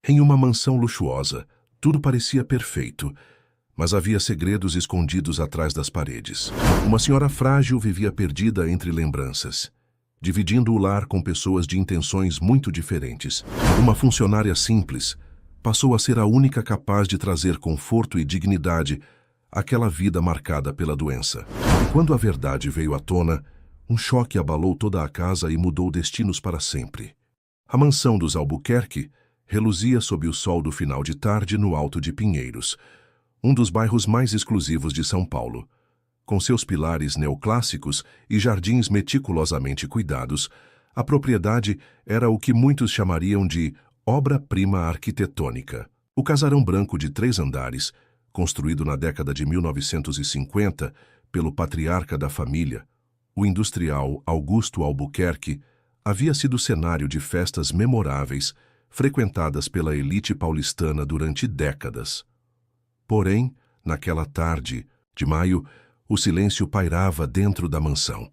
Em uma mansão luxuosa, tudo parecia perfeito, mas havia segredos escondidos atrás das paredes. Uma senhora frágil vivia perdida entre lembranças, dividindo o lar com pessoas de intenções muito diferentes. Uma funcionária simples passou a ser a única capaz de trazer conforto e dignidade àquela vida marcada pela doença. E quando a verdade veio à tona, um choque abalou toda a casa e mudou destinos para sempre. A mansão dos Albuquerque reluzia sob o sol do final de tarde no Alto de Pinheiros, um dos bairros mais exclusivos de São Paulo. Com seus pilares neoclássicos e jardins meticulosamente cuidados, a propriedade era o que muitos chamariam de obra-prima arquitetônica. O casarão branco de 3 andares, construído na década de 1950 pelo patriarca da família, o industrial Augusto Albuquerque, havia sido cenário de festas memoráveis frequentadas pela elite paulistana durante décadas. Porém, naquela tarde de maio, o silêncio pairava dentro da mansão.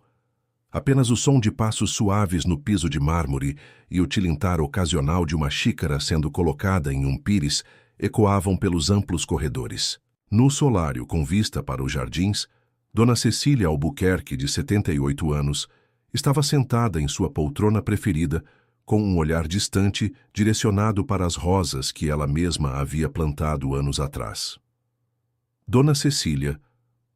Apenas o som de passos suaves no piso de mármore e o tilintar ocasional de uma xícara sendo colocada em um pires ecoavam pelos amplos corredores. No solário com vista para os jardins, Dona Cecília Albuquerque, de 78 anos, estava sentada em sua poltrona preferida, com um olhar distante direcionado para as rosas que ela mesma havia plantado anos atrás. Dona Cecília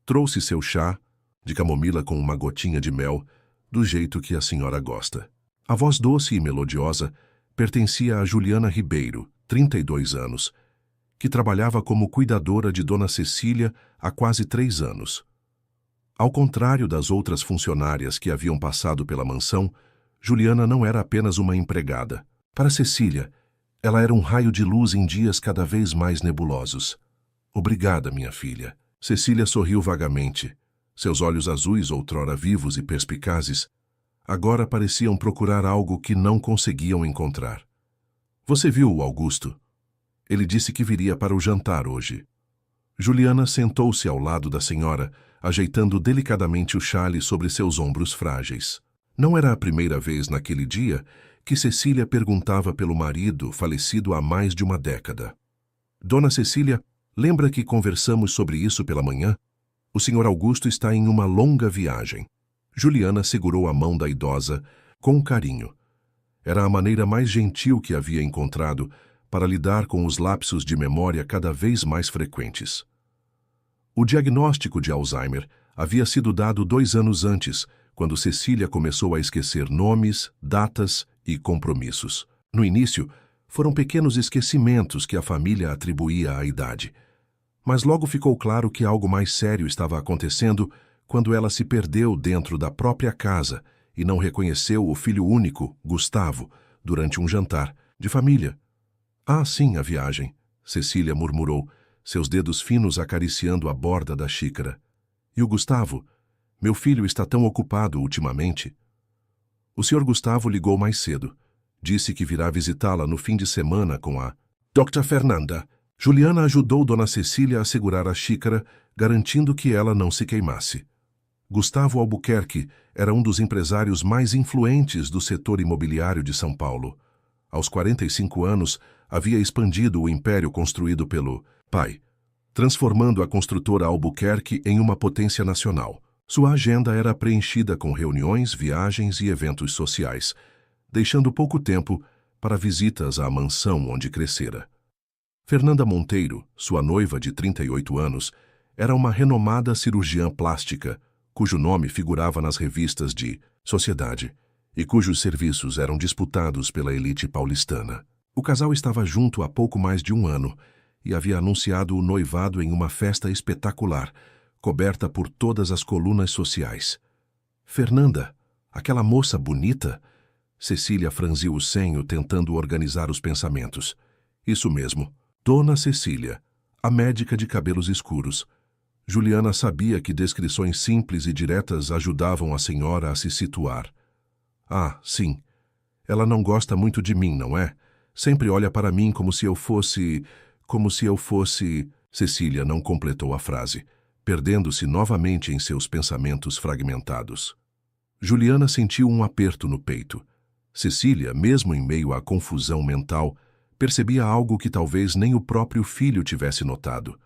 trouxe seu chá, de camomila com uma gotinha de mel, do jeito que a senhora gosta. A voz doce e melodiosa pertencia a Juliana Ribeiro, 32 anos, que trabalhava como cuidadora de Dona Cecília há quase 3 anos. Ao contrário das outras funcionárias que haviam passado pela mansão, Juliana não era apenas uma empregada. Para Cecília, ela era um raio de luz em dias cada vez mais nebulosos. Obrigada, minha filha. Cecília sorriu vagamente. Seus olhos azuis, outrora vivos e perspicazes, agora pareciam procurar algo que não conseguiam encontrar. Você viu o Augusto? Ele disse que viria para o jantar hoje. Juliana sentou-se ao lado da senhora, ajeitando delicadamente o xale sobre seus ombros frágeis. Não era a primeira vez naquele dia que Cecília perguntava pelo marido falecido há mais de uma década. Dona Cecília, lembra que conversamos sobre isso pela manhã? O Sr. Augusto está em uma longa viagem. Juliana segurou a mão da idosa com carinho. Era a maneira mais gentil que havia encontrado para lidar com os lapsos de memória cada vez mais frequentes. O diagnóstico de Alzheimer havia sido dado 2 anos antes, quando Cecília começou a esquecer nomes, datas e compromissos. No início, foram pequenos esquecimentos que a família atribuía à idade. Mas logo ficou claro que algo mais sério estava acontecendo quando ela se perdeu dentro da própria casa e não reconheceu o filho único, Gustavo, durante um jantar de família. Ah, sim, a viagem, Cecília murmurou, seus dedos finos acariciando a borda da xícara. E o Gustavo? Meu filho está tão ocupado ultimamente. O Sr. Gustavo ligou mais cedo. Disse que virá visitá-la no fim de semana com a Dr. Fernanda. Juliana ajudou Dona Cecília a segurar a xícara, garantindo que ela não se queimasse. Gustavo Albuquerque era um dos empresários mais influentes do setor imobiliário de São Paulo. Aos 45 anos, havia expandido o império construído pelo pai, transformando a construtora Albuquerque em uma potência nacional. Sua agenda era preenchida com reuniões, viagens e eventos sociais, deixando pouco tempo para visitas à mansão onde crescera. Fernanda Monteiro, sua noiva de 38 anos, era uma renomada cirurgiã plástica, cujo nome figurava nas revistas de sociedade e cujos serviços eram disputados pela elite paulistana. O casal estava junto há pouco mais de 1 ano e havia anunciado o noivado em uma festa espetacular, coberta por todas as colunas sociais. Fernanda, aquela moça bonita? Cecília franziu o senho, tentando organizar os pensamentos. Isso mesmo, Dona Cecília, a médica de cabelos escuros. Juliana sabia que descrições simples e diretas ajudavam a senhora a se situar. Ah, sim. Ela não gosta muito de mim, não é? Sempre olha para mim como se eu fosse... Cecília não completou a frase, perdendo-se novamente em seus pensamentos fragmentados. Juliana sentiu um aperto no peito. Cecília, mesmo em meio à confusão mental, percebia algo que talvez nem o próprio filho tivesse notado.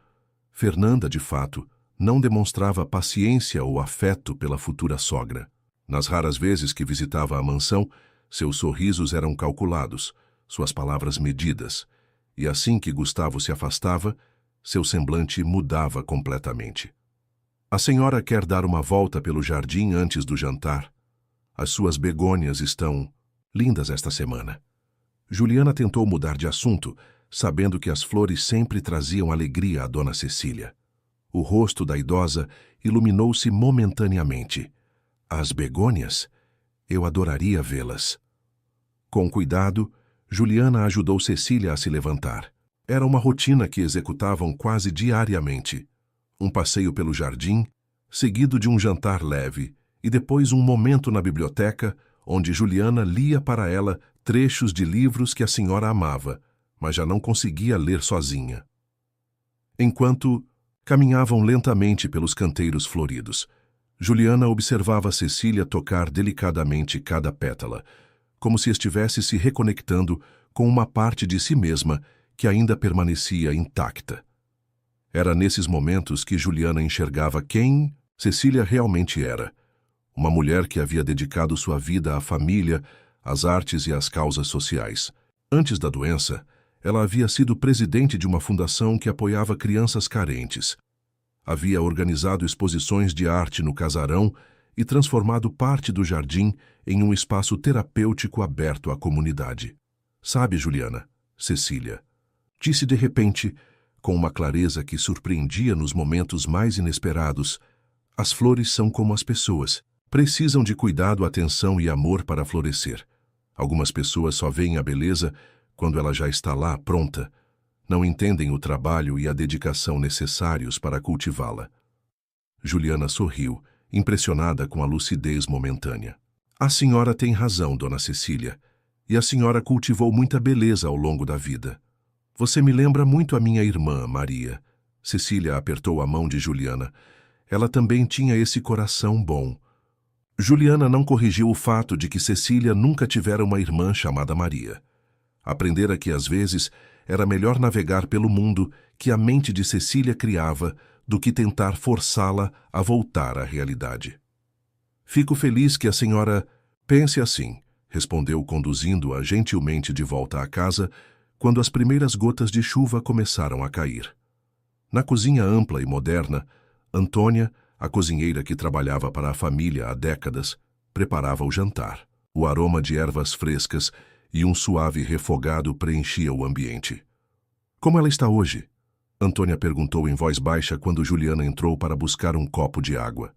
Fernanda, de fato, não demonstrava paciência ou afeto pela futura sogra. Nas raras vezes que visitava a mansão, seus sorrisos eram calculados, suas palavras medidas, e assim que Gustavo se afastava, seu semblante mudava completamente. A senhora quer dar uma volta pelo jardim antes do jantar. As suas begônias estão lindas esta semana. Juliana tentou mudar de assunto, sabendo que as flores sempre traziam alegria à dona Cecília. O rosto da idosa iluminou-se momentaneamente. As begônias? Eu adoraria vê-las. Com cuidado, Juliana ajudou Cecília a se levantar. Era uma rotina que executavam quase diariamente. Um passeio pelo jardim, seguido de um jantar leve, e depois um momento na biblioteca, onde Juliana lia para ela trechos de livros que a senhora amava, mas já não conseguia ler sozinha. Enquanto caminhavam lentamente pelos canteiros floridos, Juliana observava Cecília tocar delicadamente cada pétala, como se estivesse se reconectando com uma parte de si mesma que ainda permanecia intacta. Era nesses momentos que Juliana enxergava quem Cecília realmente era. Uma mulher que havia dedicado sua vida à família, às artes e às causas sociais. Antes da doença, ela havia sido presidente de uma fundação que apoiava crianças carentes. Havia organizado exposições de arte no casarão e transformado parte do jardim em um espaço terapêutico aberto à comunidade. Sabe, Juliana, Cecília, disse de repente, com uma clareza que surpreendia nos momentos mais inesperados, as flores são como as pessoas. Precisam de cuidado, atenção e amor para florescer. Algumas pessoas só veem a beleza quando ela já está lá, pronta. Não entendem o trabalho e a dedicação necessários para cultivá-la. Juliana sorriu, impressionada com a lucidez momentânea. A senhora tem razão, dona Cecília, e a senhora cultivou muita beleza ao longo da vida. Você me lembra muito a minha irmã, Maria. Cecília apertou a mão de Juliana. Ela também tinha esse coração bom. Juliana não corrigiu o fato de que Cecília nunca tivera uma irmã chamada Maria. Aprendera que, às vezes, era melhor navegar pelo mundo que a mente de Cecília criava do que tentar forçá-la a voltar à realidade. Fico feliz que a senhora pense assim, respondeu, conduzindo-a gentilmente de volta à casa, quando as primeiras gotas de chuva começaram a cair. Na cozinha ampla e moderna, Antônia, a cozinheira que trabalhava para a família há décadas, preparava o jantar. O aroma de ervas frescas e um suave refogado preenchia o ambiente. Como ela está hoje? Antônia perguntou em voz baixa quando Juliana entrou para buscar um copo de água.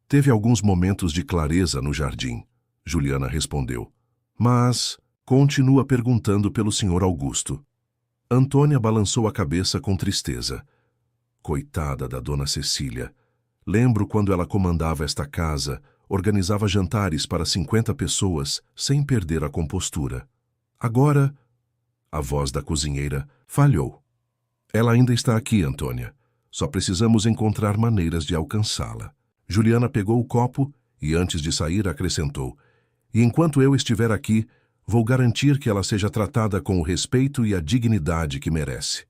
Teve alguns momentos de clareza no jardim, Juliana respondeu. Mas continua perguntando pelo Sr. Augusto. Antônia balançou a cabeça com tristeza. Coitada da dona Cecília. Lembro quando ela comandava esta casa, organizava jantares para 50 pessoas, sem perder a compostura. Agora, a voz da cozinheira falhou. Ela ainda está aqui, Antônia. Só precisamos encontrar maneiras de alcançá-la. Juliana pegou o copo e, antes de sair, acrescentou. E enquanto eu estiver aqui, vou garantir que ela seja tratada com o respeito e a dignidade que merece.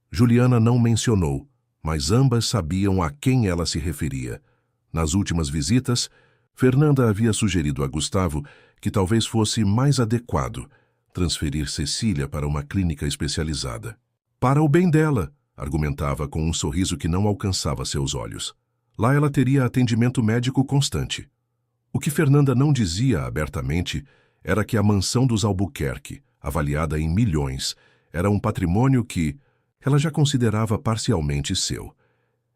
Juliana não mencionou, mas ambas sabiam a quem ela se referia. Nas últimas visitas, Fernanda havia sugerido a Gustavo que talvez fosse mais adequado transferir Cecília para uma clínica especializada. Para o bem dela, argumentava com um sorriso que não alcançava seus olhos. Lá ela teria atendimento médico constante. O que Fernanda não dizia abertamente era que a mansão dos Albuquerque, avaliada em milhões, era um patrimônio que ela já considerava parcialmente seu.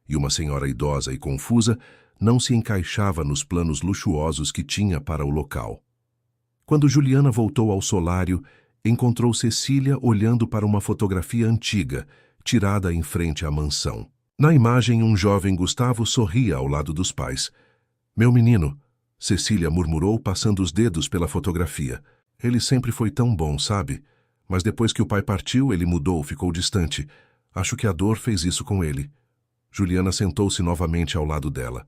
E uma senhora idosa e confusa não se encaixava nos planos luxuosos que tinha para o local. Quando Juliana voltou ao solário, encontrou Cecília olhando para uma fotografia antiga, tirada em frente à mansão. Na imagem, um jovem Gustavo sorria ao lado dos pais. Meu menino, Cecília murmurou, passando os dedos pela fotografia. Ele sempre foi tão bom, sabe? Mas depois que o pai partiu, ele mudou, ficou distante. Acho que a dor fez isso com ele. Juliana sentou-se novamente ao lado dela.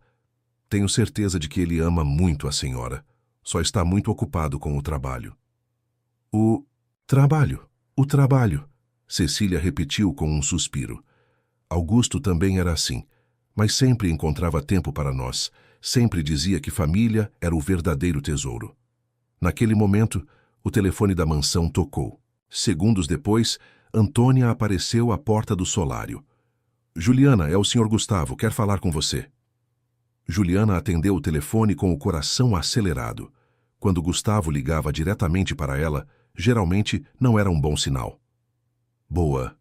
Tenho certeza de que ele ama muito a senhora. Só está muito ocupado com o trabalho. O trabalho? O trabalho, Cecília repetiu com um suspiro. Augusto também era assim, mas sempre encontrava tempo para nós, sempre dizia que família era o verdadeiro tesouro. Naquele momento, o telefone da mansão tocou. Segundos depois, Antônia apareceu à porta do solário. Juliana, é o Sr. Gustavo, quer falar com você. Juliana atendeu o telefone com o coração acelerado. Quando Gustavo ligava diretamente para ela, geralmente não era um bom sinal. Boa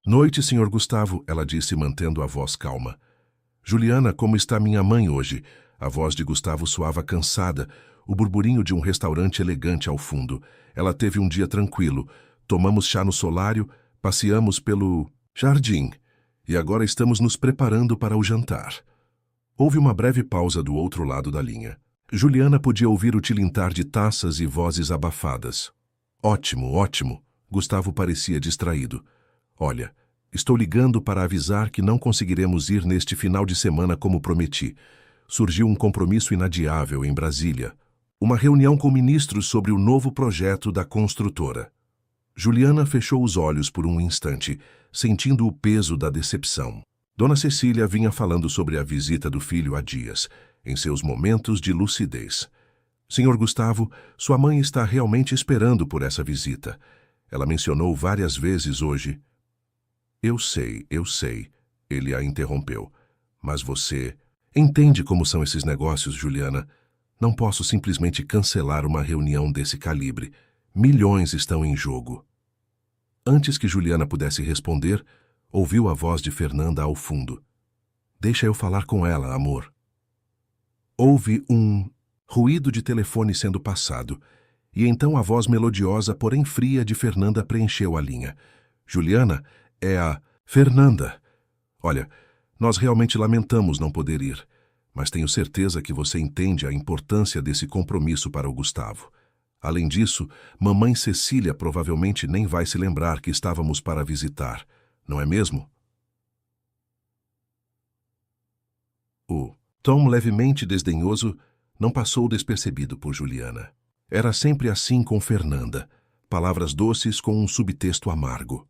noite, Sr. Gustavo, ela disse mantendo a voz calma. Juliana, como está minha mãe hoje? A voz de Gustavo soava cansada, o burburinho de um restaurante elegante ao fundo. Ela teve um dia tranquilo. Tomamos chá no solário, passeamos pelo jardim e agora estamos nos preparando para o jantar. Houve uma breve pausa do outro lado da linha. Juliana podia ouvir o tilintar de taças e vozes abafadas. Ótimo, ótimo. Gustavo parecia distraído. Olha, estou ligando para avisar que não conseguiremos ir neste final de semana como prometi. Surgiu um compromisso inadiável em Brasília. Uma reunião com ministros sobre o novo projeto da construtora. Juliana fechou os olhos por um instante, sentindo o peso da decepção. Dona Cecília vinha falando sobre a visita do filho há dias, em seus momentos de lucidez. Senhor Gustavo, sua mãe está realmente esperando por essa visita. Ela mencionou várias vezes hoje. Eu sei, ele a interrompeu. Mas você entende como são esses negócios, Juliana? Não posso simplesmente cancelar uma reunião desse calibre. Milhões estão em jogo. Antes que Juliana pudesse responder, ouviu a voz de Fernanda ao fundo. Deixa eu falar com ela, amor. Houve um ruído de telefone sendo passado, e então a voz melodiosa, porém fria, de Fernanda preencheu a linha. Juliana, é a Fernanda. Olha, nós realmente lamentamos não poder ir, mas tenho certeza que você entende a importância desse compromisso para o Gustavo. Além disso, mamãe Cecília provavelmente nem vai se lembrar que estávamos para visitar, não é mesmo? O tom levemente desdenhoso não passou despercebido por Juliana. Era sempre assim com Fernanda, palavras doces com um subtexto amargo.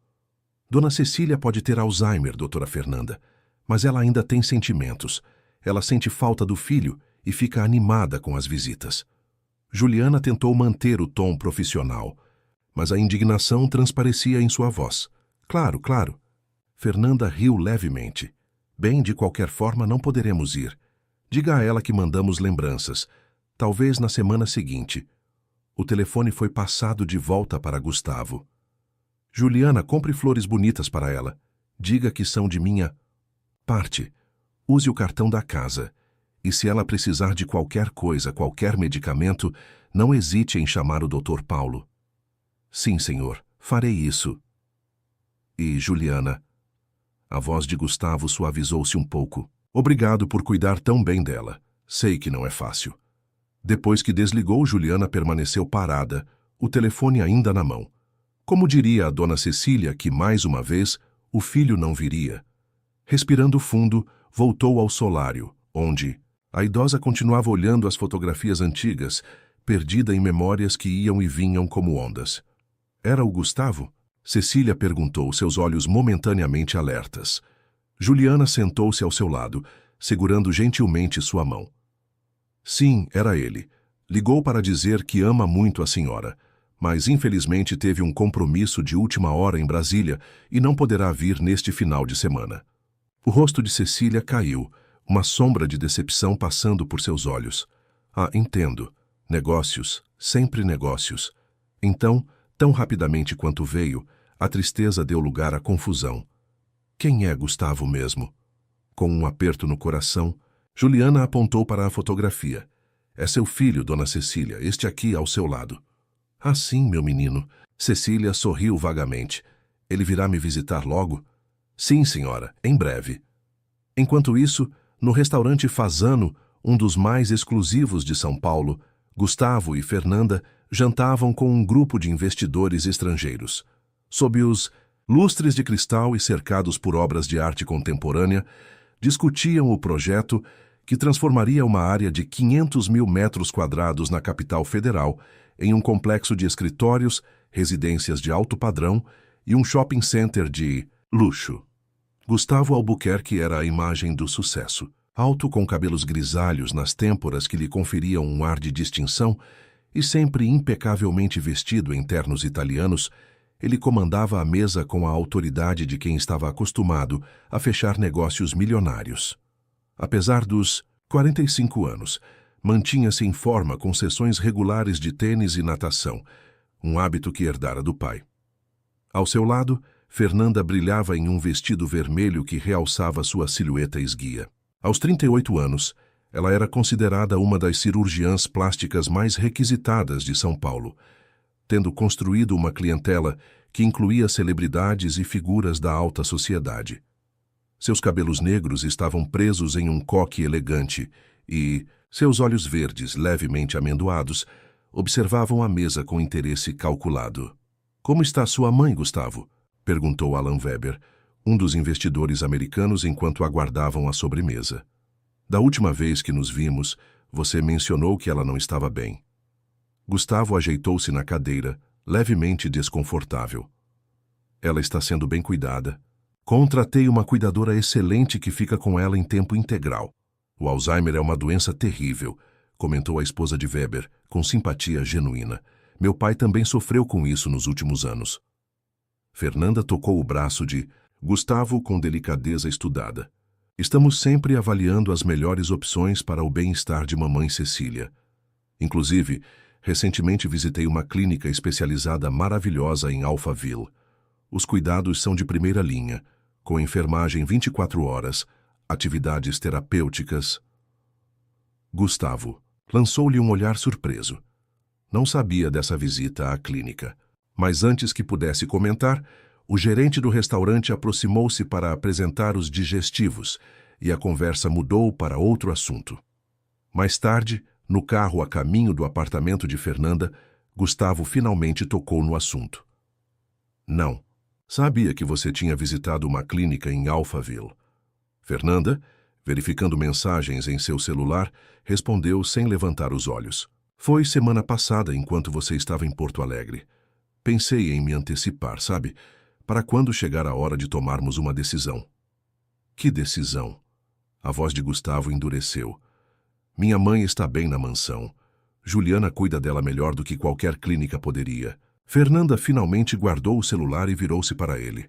Dona Cecília pode ter Alzheimer, doutora Fernanda, mas ela ainda tem sentimentos. Ela sente falta do filho e fica animada com as visitas. Juliana tentou manter o tom profissional, mas a indignação transparecia em sua voz. Claro, claro. Fernanda riu levemente. Bem, de qualquer forma, não poderemos ir. Diga a ela que mandamos lembranças. Talvez na semana seguinte. O telefone foi passado de volta para Gustavo. Juliana, compre flores bonitas para ela. Diga que são de minha parte. Use o cartão da casa. E se ela precisar de qualquer coisa, qualquer medicamento, não hesite em chamar o Dr. Paulo. Sim, senhor, farei isso. E, Juliana... A voz de Gustavo suavizou-se um pouco. Obrigado por cuidar tão bem dela. Sei que não é fácil. Depois que desligou, Juliana permaneceu parada, o telefone ainda na mão. Como diria a dona Cecília que, mais uma vez, o filho não viria. Respirando fundo, voltou ao solário, onde a idosa continuava olhando as fotografias antigas, perdida em memórias que iam e vinham como ondas. Era o Gustavo? Cecília perguntou, seus olhos momentaneamente alertas. Juliana sentou-se ao seu lado, segurando gentilmente sua mão. Sim, era ele. Ligou para dizer que ama muito a senhora, mas infelizmente teve um compromisso de última hora em Brasília e não poderá vir neste final de semana. O rosto de Cecília caiu, uma sombra de decepção passando por seus olhos. Ah, entendo. Negócios, sempre negócios. Então, tão rapidamente quanto veio, a tristeza deu lugar à confusão. Quem é Gustavo mesmo? Com um aperto no coração, Juliana apontou para a fotografia. É seu filho, dona Cecília, este aqui ao seu lado. Ah, sim, meu menino. Cecília sorriu vagamente. Ele virá me visitar logo? Sim, senhora, em breve. Enquanto isso, no restaurante Fazano, um dos mais exclusivos de São Paulo, Gustavo e Fernanda jantavam com um grupo de investidores estrangeiros. Sob os lustres de cristal e cercados por obras de arte contemporânea, discutiam o projeto que transformaria uma área de 500 mil metros quadrados na capital federal em um complexo de escritórios, residências de alto padrão e um shopping center de luxo. Gustavo Albuquerque era a imagem do sucesso. Alto, com cabelos grisalhos nas têmporas que lhe conferiam um ar de distinção e sempre impecavelmente vestido em ternos italianos, ele comandava a mesa com a autoridade de quem estava acostumado a fechar negócios milionários. Apesar dos 45 anos, mantinha-se em forma com sessões regulares de tênis e natação, um hábito que herdara do pai. Ao seu lado, Fernanda brilhava em um vestido vermelho que realçava sua silhueta esguia. Aos 38 anos, ela era considerada uma das cirurgiãs plásticas mais requisitadas de São Paulo, tendo construído uma clientela que incluía celebridades e figuras da alta sociedade. Seus cabelos negros estavam presos em um coque elegante e seus olhos verdes, levemente amendoados, observavam a mesa com interesse calculado. "Como está sua mãe, Gustavo?" perguntou Alan Weber, um dos investidores americanos, enquanto aguardavam a sobremesa. "Da última vez que nos vimos, você mencionou que ela não estava bem." Gustavo ajeitou-se na cadeira, levemente desconfortável. "Ela está sendo bem cuidada. Contratei uma cuidadora excelente que fica com ela em tempo integral. O Alzheimer é uma doença terrível", comentou a esposa de Weber, com simpatia genuína. "Meu pai também sofreu com isso nos últimos anos." Fernanda tocou o braço de Gustavo com delicadeza estudada. "Estamos sempre avaliando as melhores opções para o bem-estar de mamãe Cecília. Inclusive, recentemente visitei uma clínica especializada maravilhosa em Alphaville. Os cuidados são de primeira linha, com enfermagem 24 horas, atividades terapêuticas." Gustavo lançou-lhe um olhar surpreso. Não sabia dessa visita à clínica. Mas antes que pudesse comentar, o gerente do restaurante aproximou-se para apresentar os digestivos e a conversa mudou para outro assunto. Mais tarde, no carro a caminho do apartamento de Fernanda, Gustavo finalmente tocou no assunto. "Não. Sabia que você tinha visitado uma clínica em Alphaville." Fernanda, verificando mensagens em seu celular, respondeu sem levantar os olhos. "Foi semana passada, enquanto você estava em Porto Alegre. Pensei em me antecipar, sabe? Para quando chegar a hora de tomarmos uma decisão." "Que decisão?" A voz de Gustavo endureceu. "Minha mãe está bem na mansão. Juliana cuida dela melhor do que qualquer clínica poderia." Fernanda finalmente guardou o celular e virou-se para ele.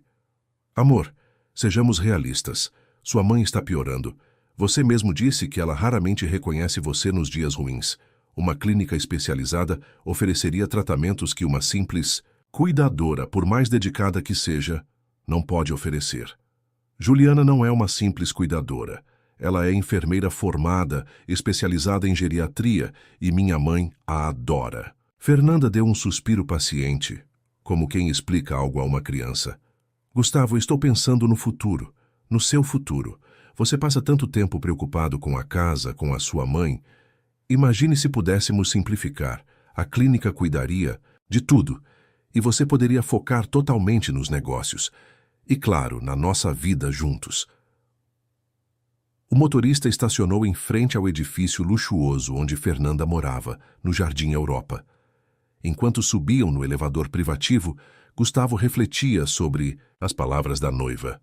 "Amor, sejamos realistas. Sua mãe está piorando. Você mesmo disse que ela raramente reconhece você nos dias ruins. Uma clínica especializada ofereceria tratamentos que uma simples cuidadora, por mais dedicada que seja, não pode oferecer. Juliana não é uma simples cuidadora. Ela é enfermeira formada, especializada em geriatria, e minha mãe a adora." Fernanda deu um suspiro paciente, como quem explica algo a uma criança. "Gustavo, estou pensando no futuro, no seu futuro. Você passa tanto tempo preocupado com a casa, com a sua mãe. Imagine se pudéssemos simplificar. A clínica cuidaria de tudo, e você poderia focar totalmente nos negócios. E, claro, na nossa vida juntos." O motorista estacionou em frente ao edifício luxuoso onde Fernanda morava, no Jardim Europa. Enquanto subiam no elevador privativo, Gustavo refletia sobre as palavras da noiva.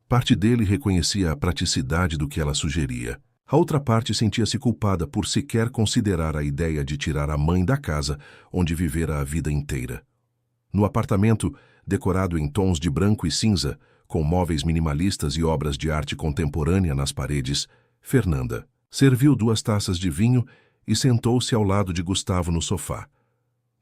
Parte dele reconhecia a praticidade do que ela sugeria. A outra parte sentia-se culpada por sequer considerar a ideia de tirar a mãe da casa onde vivera a vida inteira. No apartamento, decorado em tons de branco e cinza, com móveis minimalistas e obras de arte contemporânea nas paredes, Fernanda serviu 2 taças de vinho e sentou-se ao lado de Gustavo no sofá.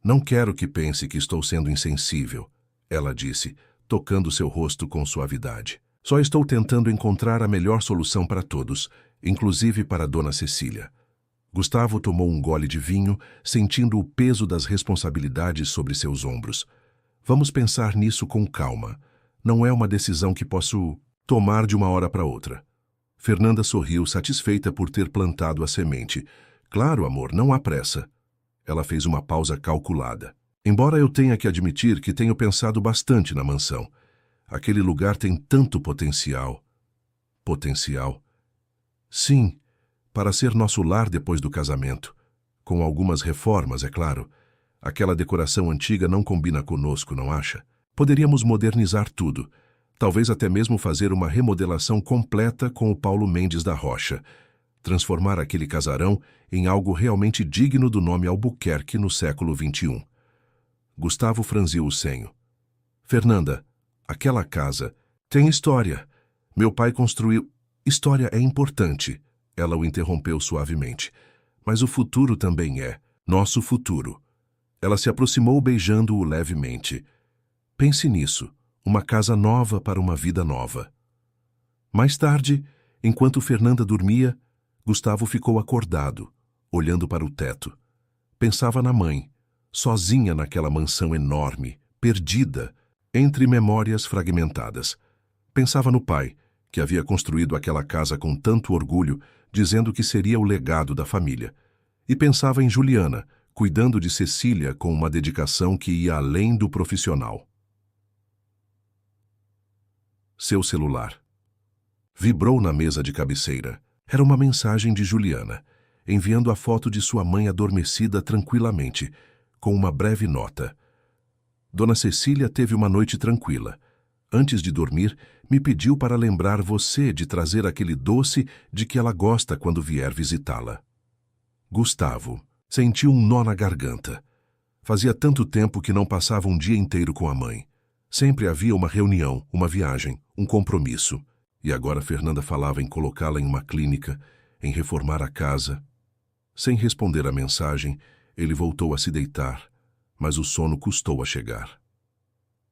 "Não quero que pense que estou sendo insensível", ela disse, tocando seu rosto com suavidade. "Só estou tentando encontrar a melhor solução para todos, inclusive para Dona Cecília." Gustavo tomou um gole de vinho, sentindo o peso das responsabilidades sobre seus ombros. "Vamos pensar nisso com calma. Não é uma decisão que posso tomar de uma hora para outra." Fernanda sorriu, satisfeita por ter plantado a semente. "Claro, amor, não há pressa." Ela fez uma pausa calculada. "Embora eu tenha que admitir que tenho pensado bastante na mansão. Aquele lugar tem tanto potencial." "Potencial?" "Sim, para ser nosso lar depois do casamento. Com algumas reformas, é claro. Aquela decoração antiga não combina conosco, não acha? Poderíamos modernizar tudo. Talvez até mesmo fazer uma remodelação completa com o Paulo Mendes da Rocha. Transformar aquele casarão em algo realmente digno do nome Albuquerque no século XXI. Gustavo franziu o senho. Fernanda, aquela casa tem história. Meu pai construiu... História é importante, ela o interrompeu suavemente. Mas o futuro também é. Nosso futuro. Ela se aproximou beijando-o levemente. Pense nisso. Uma casa nova para uma vida nova. Mais tarde, enquanto Fernanda dormia, Gustavo ficou acordado, olhando para o teto. Pensava na mãe, sozinha naquela mansão enorme, perdida, entre memórias fragmentadas. Pensava no pai, que havia construído aquela casa com tanto orgulho, dizendo que seria o legado da família. E pensava em Juliana, cuidando de Cecília com uma dedicação que ia além do profissional. Seu celular. Vibrou na mesa de cabeceira. Era uma mensagem de Juliana, enviando a foto de sua mãe adormecida tranquilamente, com uma breve nota. Dona Cecília teve uma noite tranquila. Antes de dormir, me pediu para lembrar você de trazer aquele doce de que ela gosta quando vier visitá-la. Gustavo sentiu um nó na garganta. Fazia tanto tempo que não passava um dia inteiro com a mãe. Sempre havia uma reunião, uma viagem, um compromisso. E agora Fernanda falava em colocá-la em uma clínica, em reformar a casa. Sem responder à mensagem, ele voltou a se deitar, mas o sono custou a chegar.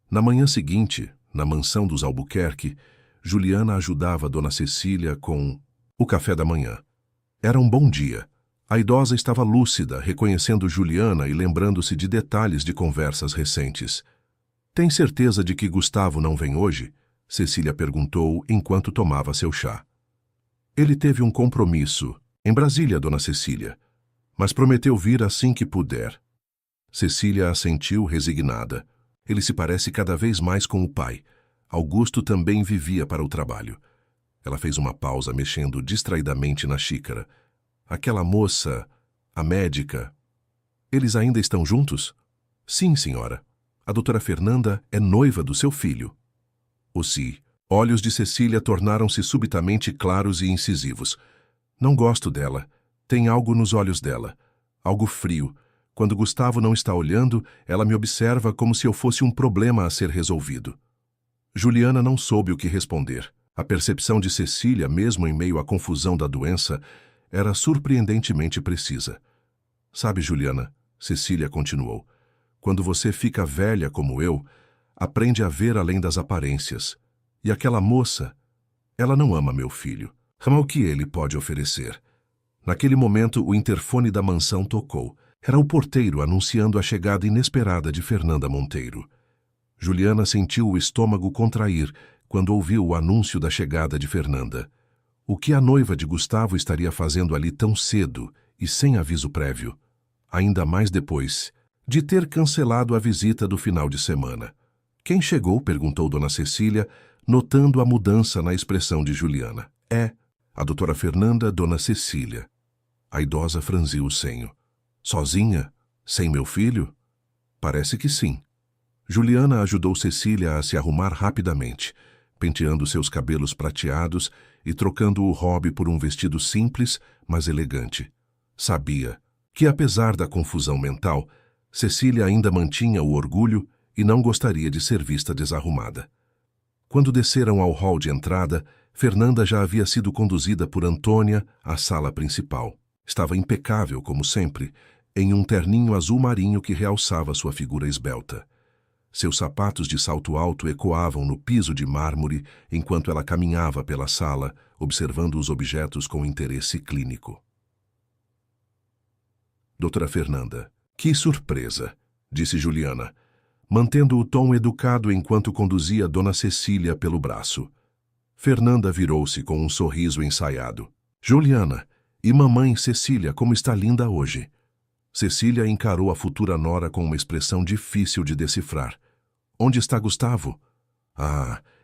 Na manhã seguinte, na mansão dos Albuquerque, Juliana ajudava Dona Cecília com o café da manhã. Era um bom dia. A idosa estava lúcida, reconhecendo Juliana e lembrando-se de detalhes de conversas recentes. Tem certeza de que Gustavo não vem hoje? Cecília perguntou enquanto tomava seu chá. Ele teve um compromisso, em Brasília, Dona Cecília, mas prometeu vir assim que puder. Cecília assentiu resignada. Ele se parece cada vez mais com o pai. Augusto também vivia para o trabalho. Ela fez uma pausa, mexendo distraidamente na xícara. Aquela moça, a médica... Eles ainda estão juntos? Sim, senhora. A doutora Fernanda é noiva do seu filho. Olhos de Cecília tornaram-se subitamente claros e incisivos. Não gosto dela. Tem algo nos olhos dela. Algo frio. Quando Gustavo não está olhando, ela me observa como se eu fosse um problema a ser resolvido. Juliana não soube o que responder. A percepção de Cecília, mesmo em meio à confusão da doença, era surpreendentemente precisa. Sabe, Juliana, Cecília continuou, quando você fica velha como eu, aprende a ver além das aparências. E aquela moça, ela não ama meu filho. Ama o que ele pode oferecer. Naquele momento, o interfone da mansão tocou. Era o porteiro anunciando a chegada inesperada de Fernanda Monteiro. Juliana sentiu o estômago contrair quando ouviu o anúncio da chegada de Fernanda. O que a noiva de Gustavo estaria fazendo ali tão cedo e sem aviso prévio? Ainda mais depois de ter cancelado a visita do final de semana. Quem chegou? Perguntou Dona Cecília, notando a mudança na expressão de Juliana. A doutora Fernanda, Dona Cecília. A idosa franziu o senho. Sozinha? Sem meu filho? Parece que sim. Juliana ajudou Cecília a se arrumar rapidamente, penteando seus cabelos prateados e trocando o robe por um vestido simples, mas elegante. Sabia que, apesar da confusão mental, Cecília ainda mantinha o orgulho e não gostaria de ser vista desarrumada. Quando desceram ao hall de entrada, Fernanda já havia sido conduzida por Antônia à sala principal. Estava impecável, como sempre, em um terninho azul marinho que realçava sua figura esbelta. Seus sapatos de salto alto ecoavam no piso de mármore enquanto ela caminhava pela sala, observando os objetos com interesse clínico. Doutora Fernanda, que surpresa, disse Juliana, mantendo o tom educado enquanto conduzia Dona Cecília pelo braço. Fernanda virou-se com um sorriso ensaiado. Juliana, e mamãe Cecília, como está linda hoje. Cecília encarou a futura nora com uma expressão difícil de decifrar. Onde está Gustavo?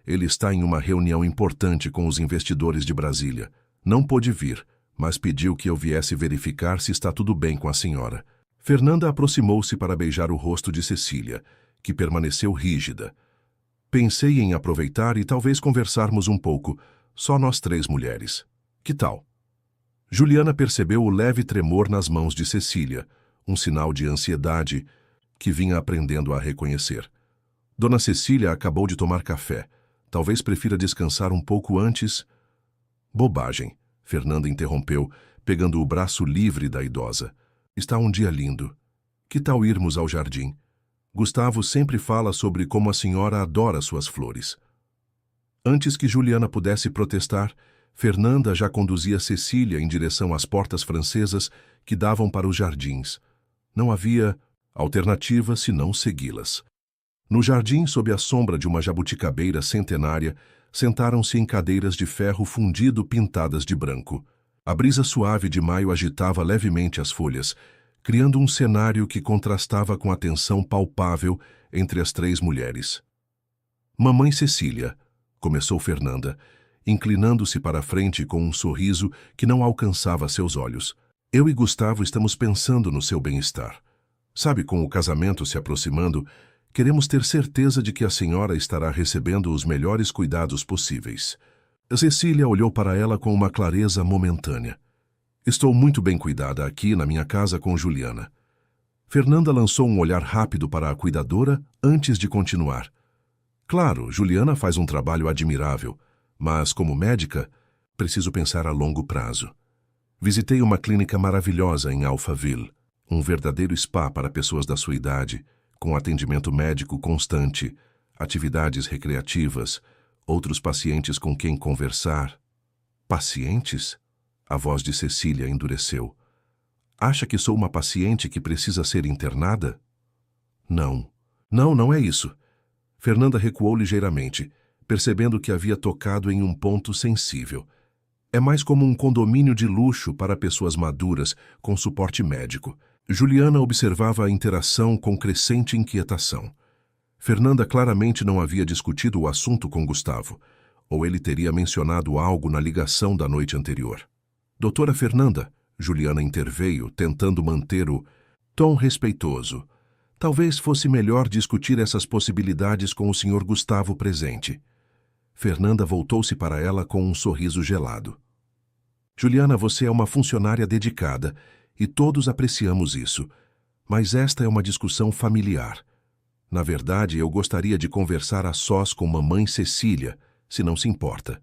Ele está em uma reunião importante com os investidores de Brasília. Não pôde vir, mas pediu que eu viesse verificar se está tudo bem com a senhora. Fernanda aproximou-se para beijar o rosto de Cecília, que permaneceu rígida. Pensei em aproveitar e talvez conversarmos um pouco, só nós três mulheres. Que tal? Juliana percebeu o leve tremor nas mãos de Cecília, um sinal de ansiedade que vinha aprendendo a reconhecer. Dona Cecília acabou de tomar café. Talvez prefira descansar um pouco antes. Bobagem, Fernanda interrompeu, pegando o braço livre da idosa. Está um dia lindo. Que tal irmos ao jardim? Gustavo sempre fala sobre como a senhora adora suas flores. Antes que Juliana pudesse protestar, Fernanda já conduzia Cecília em direção às portas francesas que davam para os jardins. Não havia alternativa senão segui-las. No jardim, sob a sombra de uma jabuticabeira centenária, sentaram-se em cadeiras de ferro fundido pintadas de branco. A brisa suave de maio agitava levemente as folhas, criando um cenário que contrastava com a tensão palpável entre as três mulheres. Mamãe Cecília, começou Fernanda, inclinando-se para a frente com um sorriso que não alcançava seus olhos. Eu e Gustavo estamos pensando no seu bem-estar. Sabe, com o casamento se aproximando, queremos ter certeza de que a senhora estará recebendo os melhores cuidados possíveis. Cecília olhou para ela com uma clareza momentânea. Estou muito bem cuidada aqui na minha casa com Juliana. Fernanda lançou um olhar rápido para a cuidadora antes de continuar. Claro, Juliana faz um trabalho admirável, mas como médica, preciso pensar a longo prazo. Visitei uma clínica maravilhosa em Alphaville, um verdadeiro spa para pessoas da sua idade, com atendimento médico constante, atividades recreativas, outros pacientes com quem conversar. Pacientes? A voz de Cecília endureceu. Acha que sou uma paciente que precisa ser internada? Não. Não é isso. Fernanda recuou ligeiramente, percebendo que havia tocado em um ponto sensível. É mais como um condomínio de luxo para pessoas maduras, com suporte médico. Juliana observava a interação com crescente inquietação. Fernanda claramente não havia discutido o assunto com Gustavo, ou ele teria mencionado algo na ligação da noite anterior. Doutora Fernanda, Juliana interveio, tentando manter o tom respeitoso. Talvez fosse melhor discutir essas possibilidades com o Sr. Gustavo presente. Fernanda voltou-se para ela com um sorriso gelado. Juliana, você é uma funcionária dedicada, e todos apreciamos isso. Mas esta é uma discussão familiar. Na verdade, eu gostaria de conversar a sós com mamãe Cecília, se não se importa.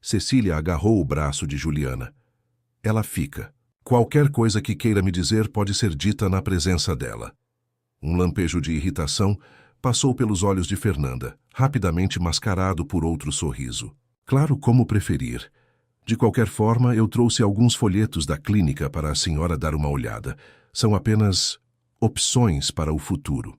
Cecília agarrou o braço de Juliana. Ela fica. Qualquer coisa que queira me dizer pode ser dita na presença dela. Um lampejo de irritação passou pelos olhos de Fernanda, rapidamente mascarado por outro sorriso. Claro, como preferir. De qualquer forma, eu trouxe alguns folhetos da clínica para a senhora dar uma olhada. São apenas opções para o futuro.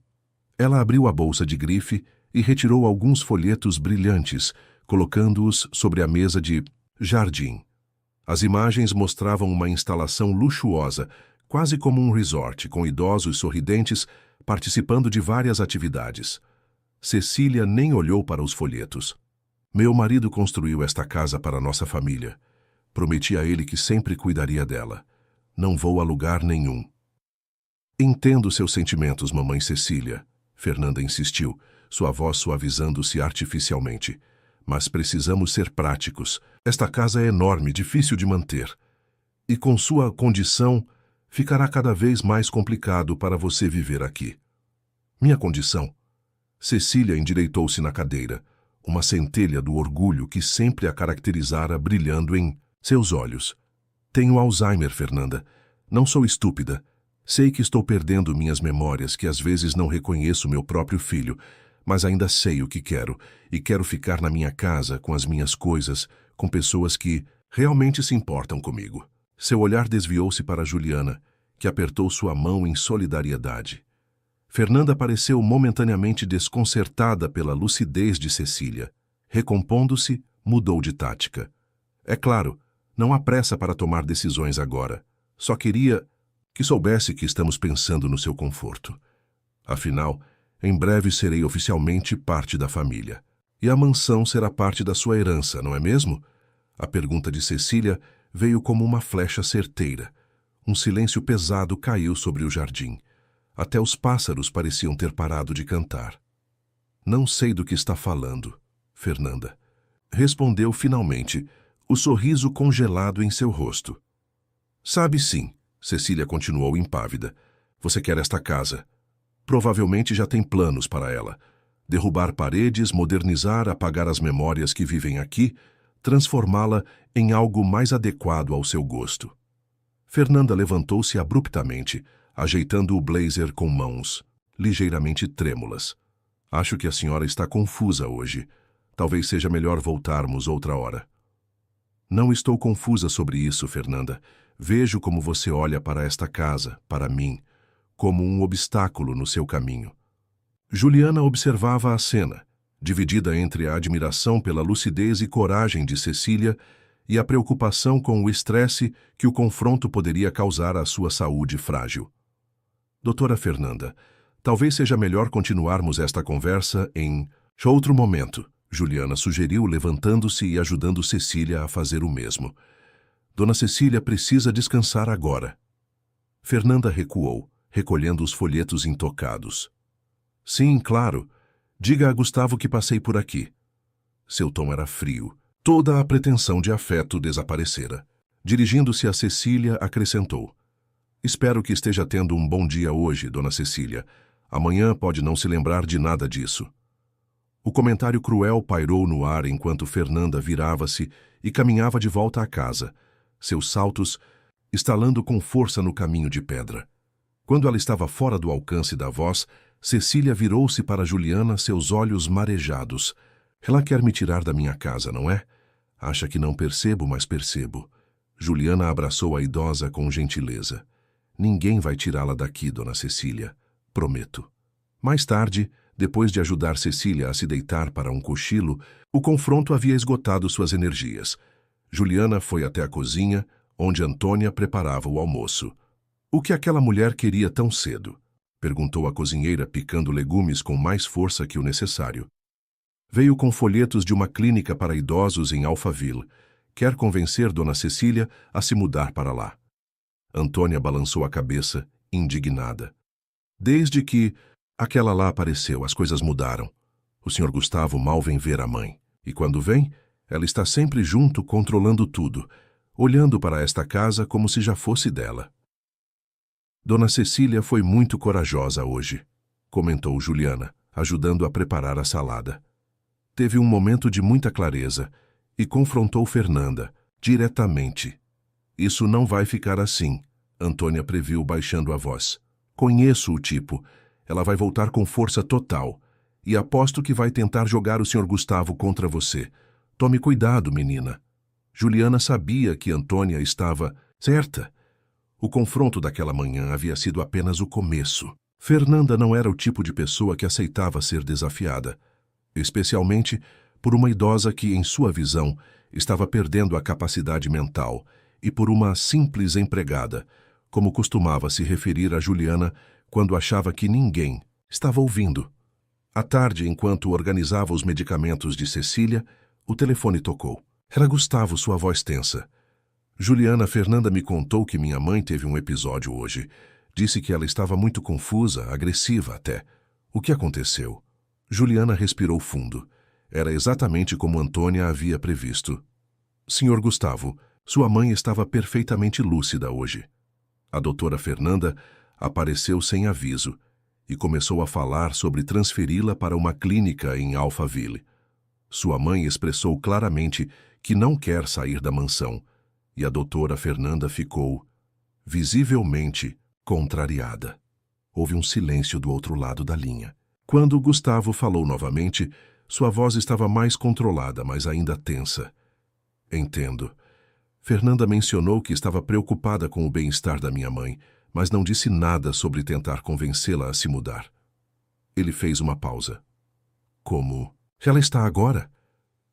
Ela abriu a bolsa de grife e retirou alguns folhetos brilhantes, colocando-os sobre a mesa de jardim. As imagens mostravam uma instalação luxuosa, quase como um resort, com idosos sorridentes participando de várias atividades. Cecília nem olhou para os folhetos. Meu marido construiu esta casa para nossa família. Prometi a ele que sempre cuidaria dela. Não vou a lugar nenhum. Entendo seus sentimentos, mamãe Cecília, Fernanda insistiu, sua voz suavizando-se artificialmente. Mas precisamos ser práticos. Esta casa é enorme, difícil de manter. E com sua condição, ficará cada vez mais complicado para você viver aqui. Minha condição? Cecília endireitou-se na cadeira, uma centelha do orgulho que sempre a caracterizara brilhando em seus olhos. Tenho Alzheimer, Fernanda. Não sou estúpida. Sei que estou perdendo minhas memórias, que às vezes não reconheço meu próprio filho, mas ainda sei o que quero, e quero ficar na minha casa, com as minhas coisas, com pessoas que realmente se importam comigo. Seu olhar desviou-se para Juliana, que apertou sua mão em solidariedade. Fernanda pareceu momentaneamente desconcertada pela lucidez de Cecília. Recompondo-se, mudou de tática. É claro, não há pressa para tomar decisões agora. Só queria que soubesse que estamos pensando no seu conforto. Afinal, em breve serei oficialmente parte da família. E a mansão será parte da sua herança, não é mesmo? A pergunta de Cecília veio como uma flecha certeira. Um silêncio pesado caiu sobre o jardim. Até os pássaros pareciam ter parado de cantar. Não sei do que está falando, Fernanda. Respondeu finalmente, o sorriso congelado em seu rosto. Sabe sim, Cecília continuou impávida. Você quer esta casa. Provavelmente já tem planos para ela. Derrubar paredes, modernizar, apagar as memórias que vivem aqui, transformá-la em algo mais adequado ao seu gosto. Fernanda levantou-se abruptamente, ajeitando o blazer com mãos, ligeiramente trêmulas. Acho que a senhora está confusa hoje. Talvez seja melhor voltarmos outra hora. Não estou confusa sobre isso, Fernanda. Vejo como você olha para esta casa, para mim, como um obstáculo no seu caminho. Juliana observava a cena, dividida entre a admiração pela lucidez e coragem de Cecília e a preocupação com o estresse que o confronto poderia causar à sua saúde frágil. Doutora Fernanda, talvez seja melhor continuarmos esta conversa em outro momento, Juliana sugeriu, levantando-se e ajudando Cecília a fazer o mesmo. Dona Cecília precisa descansar agora. Fernanda recuou, recolhendo os folhetos intocados. Sim, claro. Diga a Gustavo que passei por aqui. Seu tom era frio. Toda a pretensão de afeto desaparecera. Dirigindo-se a Cecília, acrescentou. Espero que esteja tendo um bom dia hoje, Dona Cecília. Amanhã pode não se lembrar de nada disso. O comentário cruel pairou no ar enquanto Fernanda virava-se e caminhava de volta à casa, seus saltos estalando com força no caminho de pedra. Quando ela estava fora do alcance da voz, Cecília virou-se para Juliana, seus olhos marejados. Ela quer me tirar da minha casa, não é? Acha que não percebo, mas percebo. Juliana abraçou a idosa com gentileza. Ninguém vai tirá-la daqui, Dona Cecília. Prometo. Mais tarde, depois de ajudar Cecília a se deitar para um cochilo, o confronto havia esgotado suas energias. Juliana foi até a cozinha, onde Antônia preparava o almoço. O que aquela mulher queria tão cedo? Perguntou a cozinheira, picando legumes com mais força que o necessário. Veio com folhetos de uma clínica para idosos em Alphaville. Quer convencer Dona Cecília a se mudar para lá. Antônia balançou a cabeça, indignada. Desde que aquela lá apareceu, as coisas mudaram. O Sr. Gustavo mal vem ver a mãe. E quando vem, ela está sempre junto, controlando tudo, olhando para esta casa como se já fosse dela. Dona Cecília foi muito corajosa hoje, comentou Juliana, ajudando a preparar a salada. Teve um momento de muita clareza e confrontou Fernanda, diretamente. Isso não vai ficar assim, Antônia previu baixando a voz. Conheço o tipo. Ela vai voltar com força total. E aposto que vai tentar jogar o Sr. Gustavo contra você. Tome cuidado, menina. Juliana sabia que Antônia estava certa. O confronto daquela manhã havia sido apenas o começo. Fernanda não era o tipo de pessoa que aceitava ser desafiada, especialmente por uma idosa que, em sua visão, estava perdendo a capacidade mental, e por uma simples empregada, como costumava se referir a Juliana quando achava que ninguém estava ouvindo. À tarde, enquanto organizava os medicamentos de Cecília, o telefone tocou. Era Gustavo, sua voz tensa. Juliana, Fernanda me contou que minha mãe teve um episódio hoje. Disse que ela estava muito confusa, agressiva até. O que aconteceu? Juliana respirou fundo. Era exatamente como Antônia havia previsto. Senhor Gustavo, sua mãe estava perfeitamente lúcida hoje. A doutora Fernanda apareceu sem aviso e começou a falar sobre transferi-la para uma clínica em Alphaville. Sua mãe expressou claramente que não quer sair da mansão, e a doutora Fernanda ficou, visivelmente, contrariada. Houve um silêncio do outro lado da linha. Quando Gustavo falou novamente, sua voz estava mais controlada, mas ainda tensa. Entendo. Fernanda mencionou que estava preocupada com o bem-estar da minha mãe, mas não disse nada sobre tentar convencê-la a se mudar. Ele fez uma pausa. Como? Ela está agora?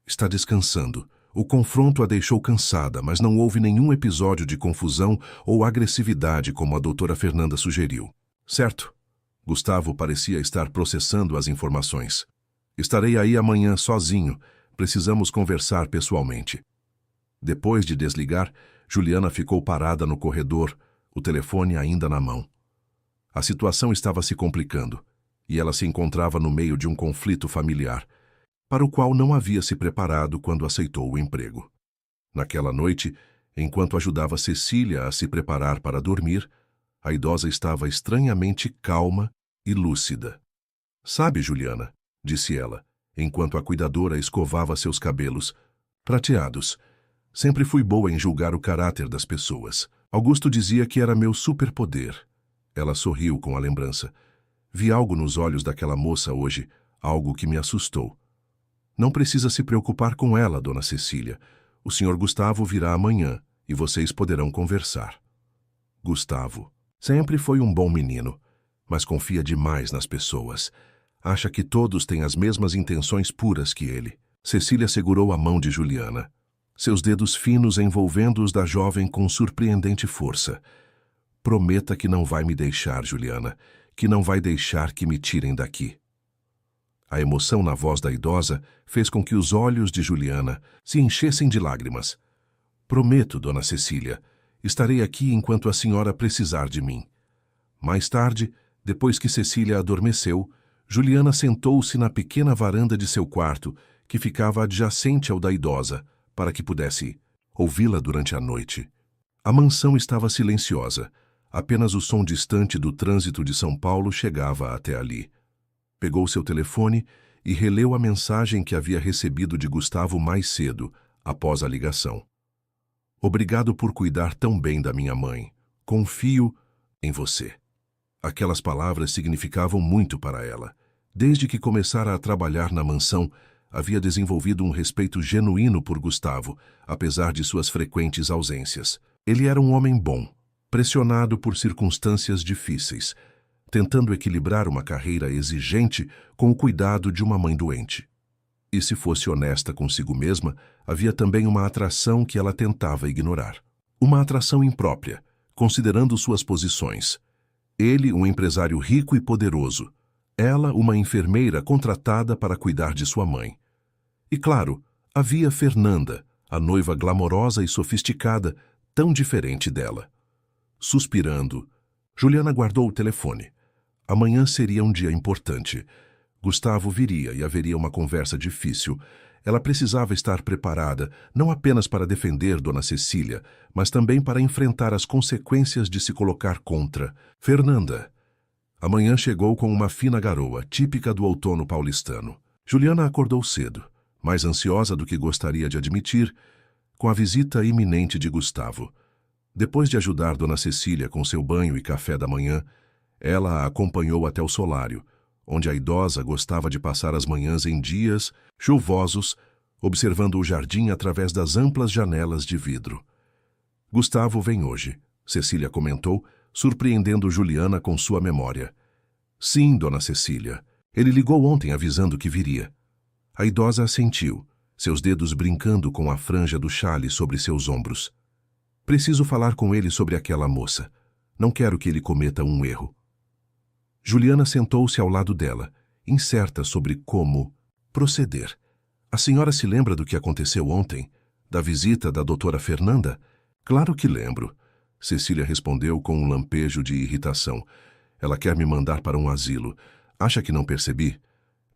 Está descansando. O confronto a deixou cansada, mas não houve nenhum episódio de confusão ou agressividade como a doutora Fernanda sugeriu. Certo. Gustavo parecia estar processando as informações. Estarei aí amanhã sozinho. Precisamos conversar pessoalmente. Depois de desligar, Juliana ficou parada no corredor, o telefone ainda na mão. A situação estava se complicando, e ela se encontrava no meio de um conflito familiar, para o qual não havia se preparado quando aceitou o emprego. Naquela noite, enquanto ajudava Cecília a se preparar para dormir, a idosa estava estranhamente calma e lúcida. "Sabe, Juliana", disse ela, enquanto a cuidadora escovava seus cabelos, prateados. "Sempre fui boa em julgar o caráter das pessoas. Augusto dizia que era meu superpoder." Ela sorriu com a lembrança. "Vi algo nos olhos daquela moça hoje, algo que me assustou." "Não precisa se preocupar com ela, dona Cecília. O senhor Gustavo virá amanhã e vocês poderão conversar." Gustavo sempre foi um bom menino, mas confia demais nas pessoas. Acha que todos têm as mesmas intenções puras que ele. Cecília segurou a mão de Juliana, seus dedos finos envolvendo os da jovem com surpreendente força. "Prometa que não vai me deixar, Juliana, que não vai deixar que me tirem daqui." A emoção na voz da idosa fez com que os olhos de Juliana se enchessem de lágrimas. "Prometo, dona Cecília, estarei aqui enquanto a senhora precisar de mim." Mais tarde, depois que Cecília adormeceu, Juliana sentou-se na pequena varanda de seu quarto, que ficava adjacente ao da idosa, para que pudesse ouvi-la durante a noite. A mansão estava silenciosa. Apenas o som distante do trânsito de São Paulo chegava até ali. Pegou seu telefone e releu a mensagem que havia recebido de Gustavo mais cedo, após a ligação. "Obrigado por cuidar tão bem da minha mãe. Confio em você." Aquelas palavras significavam muito para ela. Desde que começara a trabalhar na mansão, havia desenvolvido um respeito genuíno por Gustavo, apesar de suas frequentes ausências. Ele era um homem bom, pressionado por circunstâncias difíceis, tentando equilibrar uma carreira exigente com o cuidado de uma mãe doente. E se fosse honesta consigo mesma, havia também uma atração que ela tentava ignorar. Uma atração imprópria, considerando suas posições. Ele, um empresário rico e poderoso. Ela, uma enfermeira contratada para cuidar de sua mãe. E claro, havia Fernanda, a noiva glamorosa e sofisticada, tão diferente dela. Suspirando, Juliana guardou o telefone. Amanhã seria um dia importante. Gustavo viria e haveria uma conversa difícil. Ela precisava estar preparada, não apenas para defender Dona Cecília, mas também para enfrentar as consequências de se colocar contra Fernanda. Amanhã chegou com uma fina garoa, típica do outono paulistano. Juliana acordou cedo, mais ansiosa do que gostaria de admitir, com a visita iminente de Gustavo. Depois de ajudar Dona Cecília com seu banho e café da manhã, ela a acompanhou até o solário, onde a idosa gostava de passar as manhãs em dias chuvosos, observando o jardim através das amplas janelas de vidro. "Gustavo vem hoje", Cecília comentou, surpreendendo Juliana com sua memória. "Sim, dona Cecília. Ele ligou ontem avisando que viria." A idosa assentiu, seus dedos brincando com a franja do xale sobre seus ombros. "Preciso falar com ele sobre aquela moça. Não quero que ele cometa um erro." Juliana sentou-se ao lado dela, incerta sobre como proceder. "A senhora se lembra do que aconteceu ontem? Da visita da doutora Fernanda?" "Claro que lembro", Cecília respondeu com um lampejo de irritação. "Ela quer me mandar para um asilo. Acha que não percebi?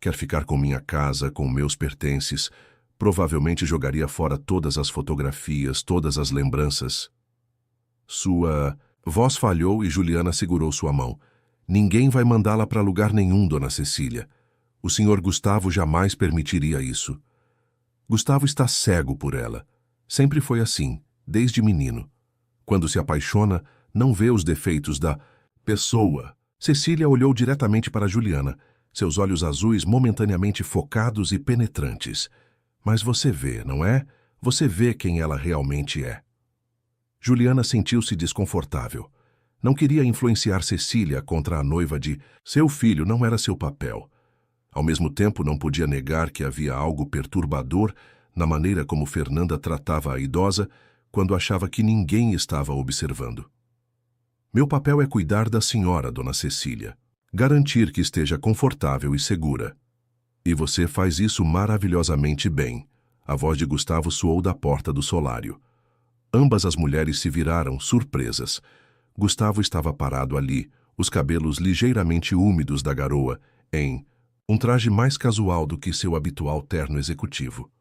Quer ficar com minha casa, com meus pertences. Provavelmente jogaria fora todas as fotografias, todas as lembranças." Sua voz falhou e Juliana segurou sua mão. "Ninguém vai mandá-la para lugar nenhum, dona Cecília. O senhor Gustavo jamais permitiria isso. Gustavo está cego por ela. Sempre foi assim, desde menino. Quando se apaixona, não vê os defeitos da pessoa." Cecília olhou diretamente para Juliana, seus olhos azuis momentaneamente focados e penetrantes. "Mas você vê, não é? Você vê quem ela realmente é." Juliana sentiu-se desconfortável. Não queria influenciar Cecília contra a noiva de seu filho, não era seu papel. Ao mesmo tempo, não podia negar que havia algo perturbador na maneira como Fernanda tratava a idosa quando achava que ninguém estava observando. "Meu papel é cuidar da senhora, dona Cecília. Garantir que esteja confortável e segura. E você faz isso maravilhosamente bem." A voz de Gustavo soou da porta do solário. Ambas as mulheres se viraram, surpresas. Gustavo estava parado ali, os cabelos ligeiramente úmidos da garoa, em um traje mais casual do que seu habitual terno executivo.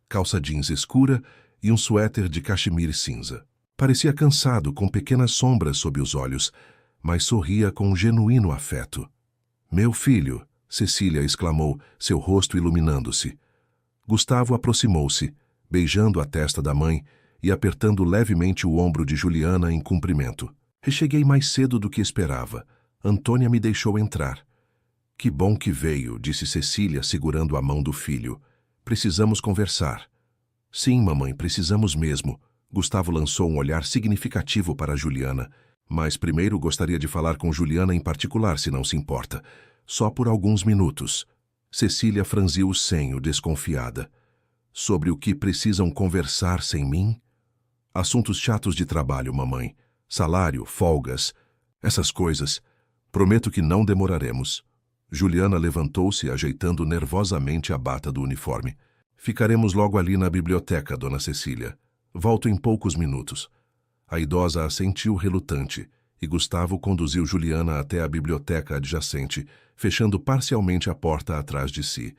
Calça jeans escura e um suéter de cachemire cinza. Parecia cansado, com pequenas sombras sob os olhos, mas sorria com um genuíno afeto. "Meu filho!" Cecília exclamou, seu rosto iluminando-se. Gustavo aproximou-se, beijando a testa da mãe e apertando levemente o ombro de Juliana em cumprimento. "Cheguei mais cedo do que esperava. Antônia me deixou entrar." "Que bom que veio", disse Cecília, segurando a mão do filho. "Precisamos conversar." "Sim, mamãe, precisamos mesmo." Gustavo lançou um olhar significativo para Juliana. "Mas primeiro gostaria de falar com Juliana em particular, se não se importa. Só por alguns minutos." Cecília franziu o senho, desconfiada. "Sobre o que precisam conversar sem mim?" "Assuntos chatos de trabalho, mamãe. Salário, folgas, essas coisas. Prometo que não demoraremos." Juliana levantou-se, ajeitando nervosamente a bata do uniforme. "Ficaremos logo ali na biblioteca, dona Cecília. Volto em poucos minutos." A idosa assentiu relutante, e Gustavo conduziu Juliana até a biblioteca adjacente, fechando parcialmente a porta atrás de si.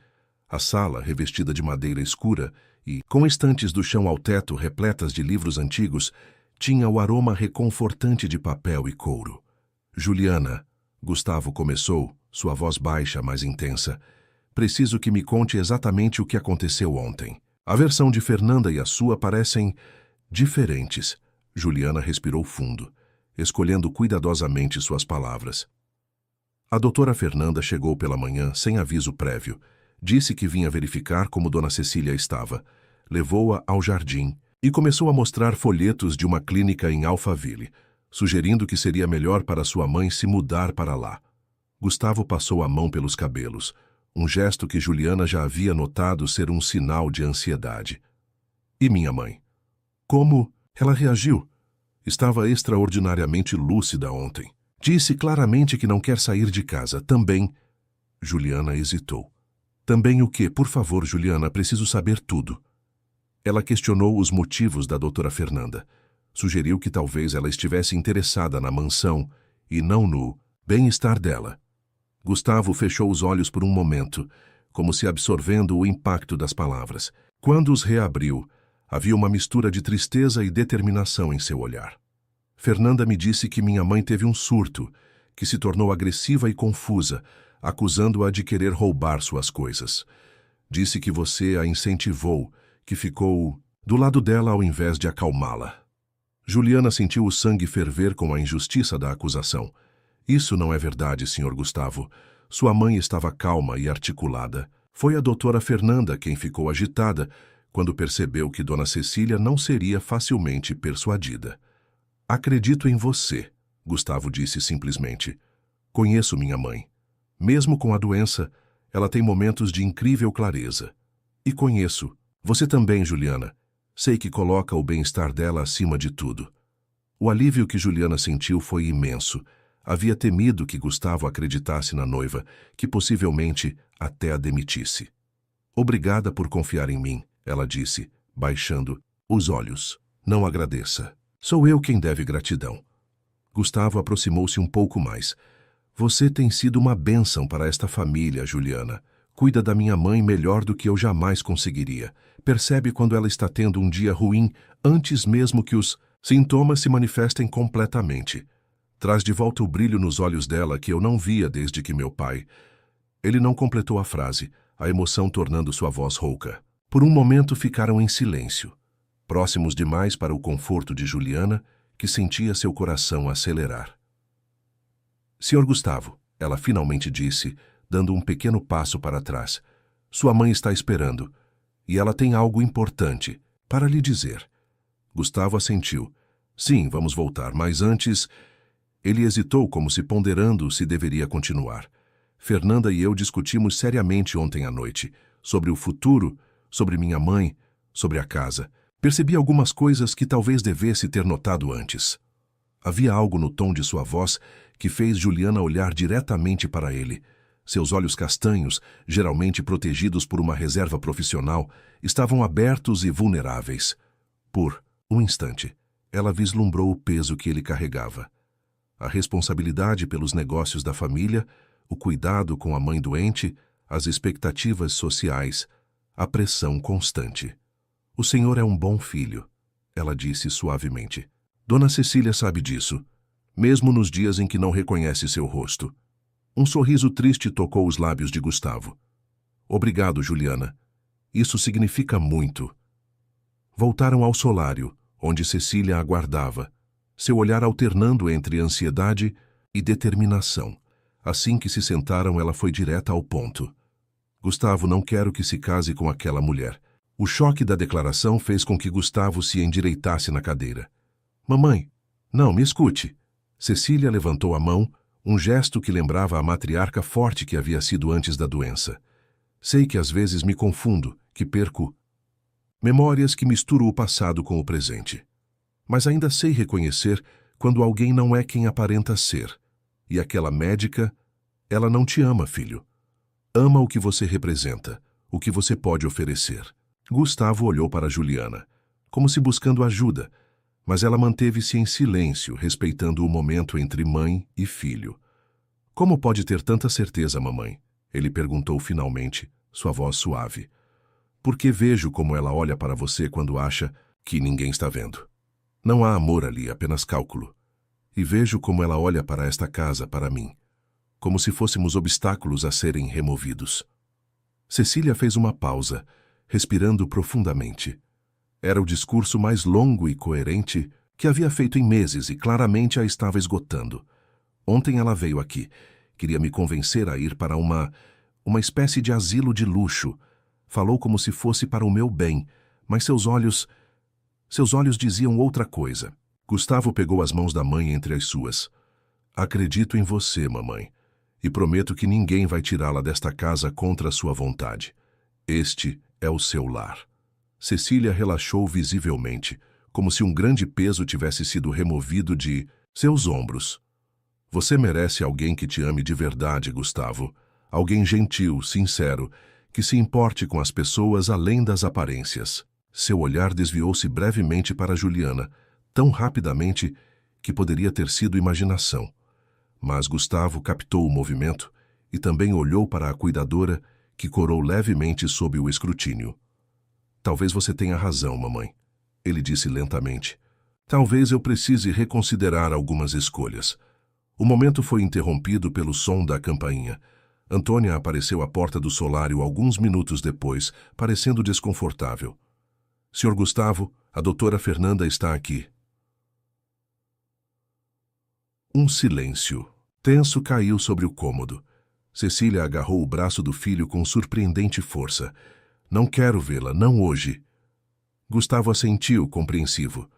A sala, revestida de madeira escura e com estantes do chão ao teto repletas de livros antigos, tinha o aroma reconfortante de papel e couro. "Juliana", Gustavo começou, sua voz baixa, mas intensa, "preciso que me conte exatamente o que aconteceu ontem. A versão de Fernanda e a sua parecem diferentes." Juliana respirou fundo, escolhendo cuidadosamente suas palavras. "A doutora Fernanda chegou pela manhã sem aviso prévio. Disse que vinha verificar como dona Cecília estava. Levou-a ao jardim e começou a mostrar folhetos de uma clínica em Alphaville, sugerindo que seria melhor para sua mãe se mudar para lá." Gustavo passou a mão pelos cabelos, um gesto que Juliana já havia notado ser um sinal de ansiedade. "E minha mãe? Como ela reagiu?" "Estava extraordinariamente lúcida ontem. Disse claramente que não quer sair de casa. Também..." Juliana hesitou. "Também o quê? Por favor, Juliana, preciso saber tudo." Ela questionou os motivos da doutora Fernanda. Sugeriu que talvez ela estivesse interessada na mansão e não no bem-estar dela. Gustavo fechou os olhos por um momento, como se absorvendo o impacto das palavras. Quando os reabriu, havia uma mistura de tristeza e determinação em seu olhar. "Fernanda me disse que minha mãe teve um surto, que se tornou agressiva e confusa, acusando-a de querer roubar suas coisas. Disse que você a incentivou, que ficou do lado dela ao invés de acalmá-la." Juliana sentiu o sangue ferver com a injustiça da acusação. "Isso não é verdade, Sr. Gustavo. Sua mãe estava calma e articulada. Foi a doutora Fernanda quem ficou agitada quando percebeu que dona Cecília não seria facilmente persuadida." "Acredito em você", Gustavo disse simplesmente. "Conheço minha mãe. Mesmo com a doença, ela tem momentos de incrível clareza. E conheço você também, Juliana. Sei que coloca o bem-estar dela acima de tudo." O alívio que Juliana sentiu foi imenso. Havia temido que Gustavo acreditasse na noiva, que possivelmente até a demitisse. "Obrigada por confiar em mim", ela disse, baixando os olhos. "Não agradeça. Sou eu quem deve gratidão." Gustavo aproximou-se um pouco mais. "Você tem sido uma bênção para esta família, Juliana. Cuida da minha mãe melhor do que eu jamais conseguiria. Percebe quando ela está tendo um dia ruim antes mesmo que os sintomas se manifestem completamente. Traz de volta o brilho nos olhos dela que eu não via desde que meu pai..." Ele não completou a frase, a emoção tornando sua voz rouca. Por um momento ficaram em silêncio, próximos demais para o conforto de Juliana, que sentia seu coração acelerar. "Sr. Gustavo", ela finalmente disse, dando um pequeno passo para trás. "Sua mãe está esperando, e ela tem algo importante para lhe dizer." Gustavo assentiu. "Sim, vamos voltar, mas antes..." Ele hesitou, como se ponderando se deveria continuar. "Fernanda e eu discutimos seriamente ontem à noite, sobre o futuro, sobre minha mãe, sobre a casa. Percebi algumas coisas que talvez devesse ter notado antes." Havia algo no tom de sua voz que fez Juliana olhar diretamente para ele. Seus olhos castanhos, geralmente protegidos por uma reserva profissional, estavam abertos e vulneráveis. Por um instante, ela vislumbrou o peso que ele carregava. a responsabilidade pelos negócios da família, o cuidado com a mãe doente, as expectativas sociais, a pressão constante. O senhor é um bom filho, ela disse suavemente. Dona Cecília sabe disso, mesmo nos dias em que não reconhece seu rosto. Um sorriso triste tocou os lábios de Gustavo. Obrigado, Juliana. Isso significa muito. Voltaram ao solário, onde Cecília aguardava, seu olhar alternando entre ansiedade e determinação. Assim que se sentaram, ela foi direta ao ponto. Gustavo, não quero que se case com aquela mulher. O choque da declaração fez com que Gustavo se endireitasse na cadeira. Mamãe, não, me escute. Cecília levantou a mão, um gesto que lembrava a matriarca forte que havia sido antes da doença. Sei que às vezes me confundo, que perco memórias, que misturo o passado com o presente. Mas ainda sei reconhecer quando alguém não é quem aparenta ser. E aquela médica, ela não te ama, filho. Ama o que você representa, o que você pode oferecer. Gustavo olhou para Juliana, como se buscando ajuda, mas ela manteve-se em silêncio, respeitando o momento entre mãe e filho. Como pode ter tanta certeza, mamãe? Ele perguntou finalmente, sua voz suave. Porque vejo como ela olha para você quando acha que ninguém está vendo. Não há amor ali, apenas cálculo. E vejo como ela olha para esta casa, para mim, como se fôssemos obstáculos a serem removidos. Cecília fez uma pausa, respirando profundamente. Era o discurso mais longo e coerente que havia feito em meses e claramente a estava esgotando. Ontem ela veio aqui. Queria me convencer a ir para uma espécie de asilo de luxo. Falou como se fosse para o meu bem, mas seus olhos diziam outra coisa. Gustavo pegou as mãos da mãe entre as suas. Acredito em você, mamãe, e prometo que ninguém vai tirá-la desta casa contra a sua vontade. Este é o seu lar. Cecília relaxou visivelmente, como se um grande peso tivesse sido removido de seus ombros. Você merece alguém que te ame de verdade, Gustavo. Alguém gentil, sincero, que se importe com as pessoas além das aparências. Seu olhar desviou-se brevemente para Juliana, tão rapidamente que poderia ter sido imaginação. Mas Gustavo captou o movimento e também olhou para a cuidadora, que corou levemente sob o escrutínio. Talvez você tenha razão, mamãe, ele disse lentamente. Talvez eu precise reconsiderar algumas escolhas. O momento foi interrompido pelo som da campainha. Antônia apareceu à porta do solário alguns minutos depois, parecendo desconfortável. Sr. Gustavo, a doutora Fernanda está aqui. Um silêncio tenso caiu sobre o cômodo. Cecília agarrou o braço do filho com surpreendente força. Não quero vê-la, não hoje. Gustavo assentiu, compreensivo.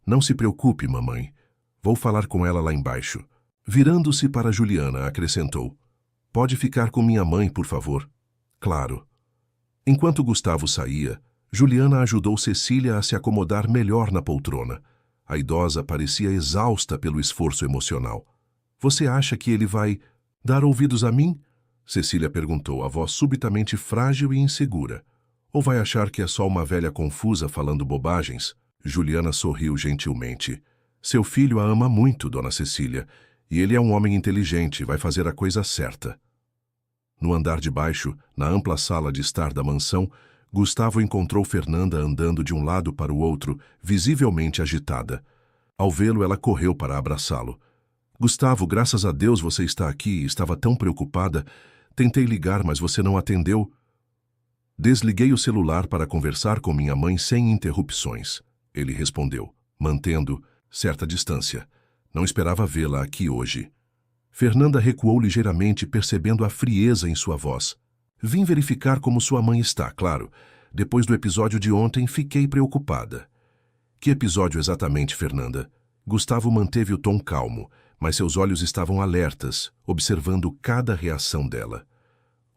Não se preocupe, mamãe. Vou falar com ela lá embaixo. Virando-se para Juliana, acrescentou. Pode ficar com minha mãe, por favor? Claro. Enquanto Gustavo saía, Juliana ajudou Cecília a se acomodar melhor na poltrona. A idosa parecia exausta pelo esforço emocional. Você acha que ele vai dar ouvidos a mim? Cecília perguntou, a voz subitamente frágil e insegura. Ou vai achar que é só uma velha confusa falando bobagens? Juliana sorriu gentilmente. Seu filho a ama muito, dona Cecília, e ele é um homem inteligente, vai fazer a coisa certa. No andar de baixo, na ampla sala de estar da mansão, Gustavo encontrou Fernanda andando de um lado para o outro, visivelmente agitada. Ao vê-lo, ela correu para abraçá-lo. Gustavo, graças a Deus você está aqui, estava tão preocupada. Tentei ligar, mas você não atendeu. Desliguei o celular para conversar com minha mãe sem interrupções. Ele respondeu, mantendo certa distância. Não esperava vê-la aqui hoje. Fernanda recuou ligeiramente, percebendo a frieza em sua voz. Vim verificar como sua mãe está, claro. Depois do episódio de ontem, fiquei preocupada. Que episódio exatamente, Fernanda? Gustavo manteve o tom calmo, mas seus olhos estavam alertas, observando cada reação dela.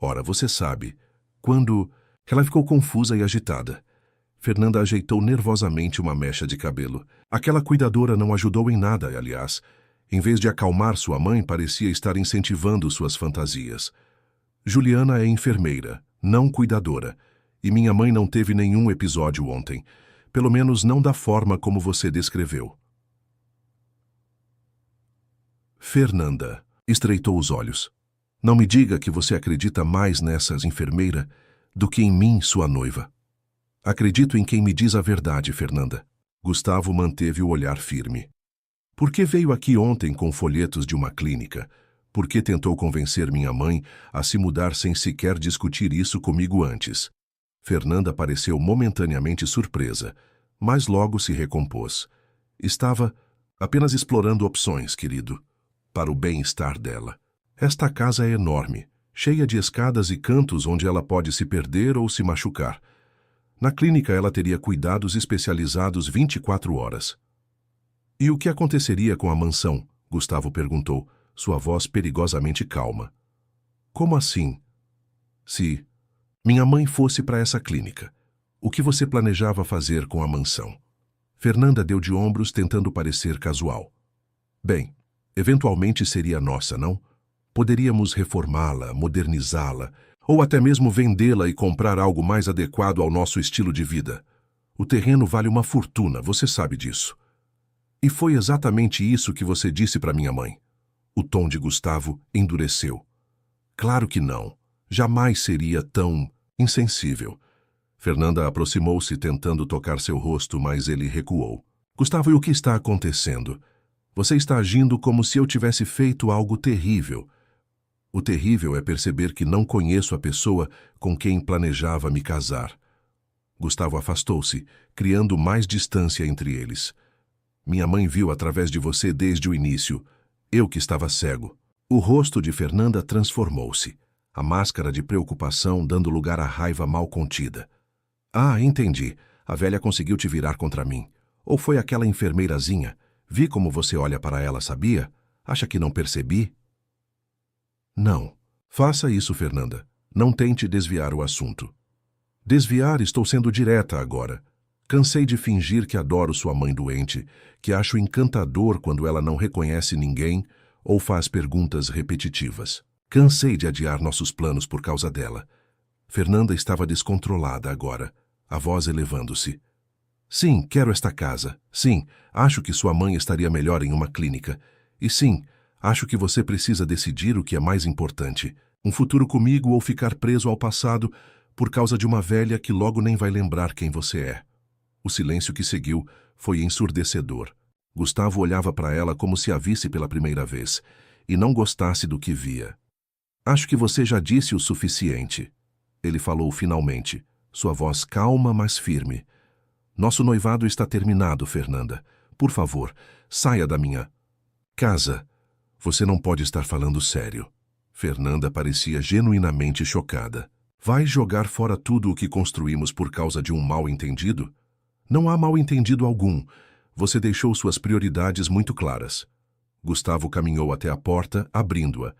Ora, você sabe, quando... Ela ficou confusa e agitada. Fernanda ajeitou nervosamente uma mecha de cabelo. Aquela cuidadora não ajudou em nada, aliás. Em vez de acalmar sua mãe, parecia estar incentivando suas fantasias. Juliana é enfermeira, não cuidadora, e minha mãe não teve nenhum episódio ontem. Pelo menos não da forma como você descreveu. Fernanda estreitou os olhos. Não me diga que você acredita mais nessas enfermeira do que em mim, sua noiva. Acredito em quem me diz a verdade, Fernanda. Gustavo manteve o olhar firme. Por que veio aqui ontem com folhetos de uma clínica? Por que tentou convencer minha mãe a se mudar sem sequer discutir isso comigo antes? Fernanda pareceu momentaneamente surpresa, mas logo se recompôs. Estava apenas explorando opções, querido, para o bem-estar dela. Esta casa é enorme, cheia de escadas e cantos onde ela pode se perder ou se machucar. Na clínica ela teria cuidados especializados 24 horas. E o que aconteceria com a mansão? Gustavo perguntou, sua voz perigosamente calma. Como assim? Se minha mãe fosse para essa clínica, o que você planejava fazer com a mansão? Fernanda deu de ombros, tentando parecer casual. Bem, eventualmente seria nossa, não? Poderíamos reformá-la, modernizá-la, ou até mesmo vendê-la e comprar algo mais adequado ao nosso estilo de vida. O terreno vale uma fortuna, você sabe disso. E foi exatamente isso que você disse para minha mãe. O tom de Gustavo endureceu. Claro que não. Jamais seria tão insensível. Fernanda aproximou-se tentando tocar seu rosto, mas ele recuou. Gustavo, e o que está acontecendo? Você está agindo como se eu tivesse feito algo terrível. O terrível é perceber que não conheço a pessoa com quem planejava me casar. Gustavo afastou-se, criando mais distância entre eles. Minha mãe viu através de você desde o início. Eu que estava cego. O rosto de Fernanda transformou-se, a máscara de preocupação dando lugar à raiva mal contida. Ah, entendi. A velha conseguiu te virar contra mim. Ou foi aquela enfermeirazinha? Vi como você olha para ela, sabia? Acha que não percebi? Não. Faça isso, Fernanda. Não tente desviar o assunto. Desviar? Estou sendo direta agora. Cansei de fingir que adoro sua mãe doente, que acho encantador quando ela não reconhece ninguém ou faz perguntas repetitivas. Cansei de adiar nossos planos por causa dela. Fernanda estava descontrolada agora, a voz elevando-se. Sim, quero esta casa. Sim, acho que sua mãe estaria melhor em uma clínica. E sim, acho que você precisa decidir o que é mais importante. Um futuro comigo ou ficar preso ao passado por causa de uma velha que logo nem vai lembrar quem você é. O silêncio que seguiu foi ensurdecedor. Gustavo olhava para ela como se a visse pela primeira vez, e não gostasse do que via. Acho que você já disse o suficiente. Ele falou finalmente, sua voz calma, mas firme. Nosso noivado está terminado, Fernanda. Por favor, saia da minha casa. Você não pode estar falando sério. Fernanda parecia genuinamente chocada. Vai jogar fora tudo o que construímos por causa de um mal-entendido? Não há mal-entendido algum. Você deixou suas prioridades muito claras. Gustavo caminhou até a porta, abrindo-a.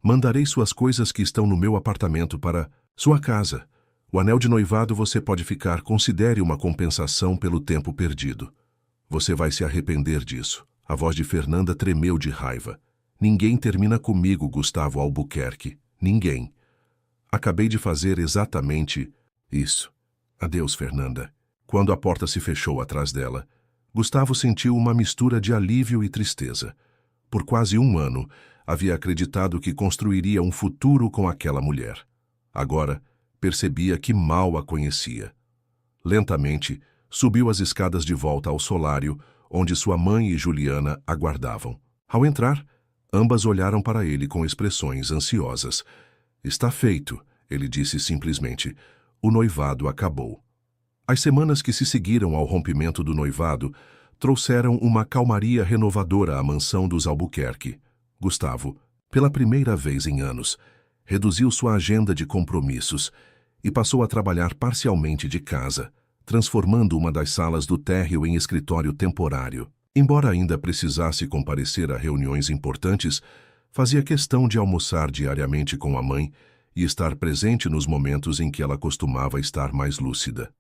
Mandarei suas coisas que estão no meu apartamento para sua casa. O anel de noivado você pode ficar, considere uma compensação pelo tempo perdido. Você vai se arrepender disso. A voz de Fernanda tremeu de raiva. Ninguém termina comigo, Gustavo Albuquerque. Ninguém. Acabei de fazer exatamente isso. Adeus, Fernanda. Quando a porta se fechou atrás dela, Gustavo sentiu uma mistura de alívio e tristeza. Por quase um ano, havia acreditado que construiria um futuro com aquela mulher. Agora, percebia que mal a conhecia. Lentamente, subiu as escadas de volta ao solário, onde sua mãe e Juliana aguardavam. Ao entrar, ambas olharam para ele com expressões ansiosas. Está feito, ele disse simplesmente. O noivado acabou. As semanas que se seguiram ao rompimento do noivado trouxeram uma calmaria renovadora à mansão dos Albuquerque. Gustavo, pela primeira vez em anos, reduziu sua agenda de compromissos e passou a trabalhar parcialmente de casa, transformando uma das salas do térreo em escritório temporário. Embora ainda precisasse comparecer a reuniões importantes, fazia questão de almoçar diariamente com a mãe e estar presente nos momentos em que ela costumava estar mais lúcida.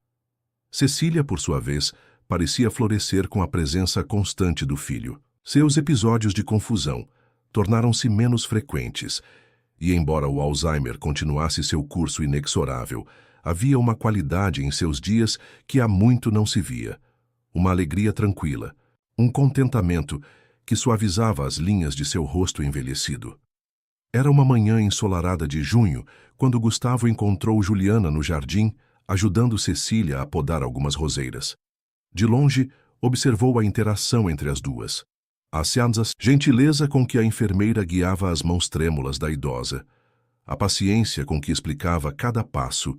Cecília, por sua vez, parecia florescer com a presença constante do filho. Seus episódios de confusão tornaram-se menos frequentes, e embora o Alzheimer continuasse seu curso inexorável, havia uma qualidade em seus dias que há muito não se via. Uma alegria tranquila, um contentamento que suavizava as linhas de seu rosto envelhecido. Era uma manhã ensolarada de junho, quando Gustavo encontrou Juliana no jardim, ajudando Cecília a podar algumas roseiras. De longe, observou a interação entre as duas. A gentileza com que a enfermeira guiava as mãos trêmulas da idosa, a paciência com que explicava cada passo,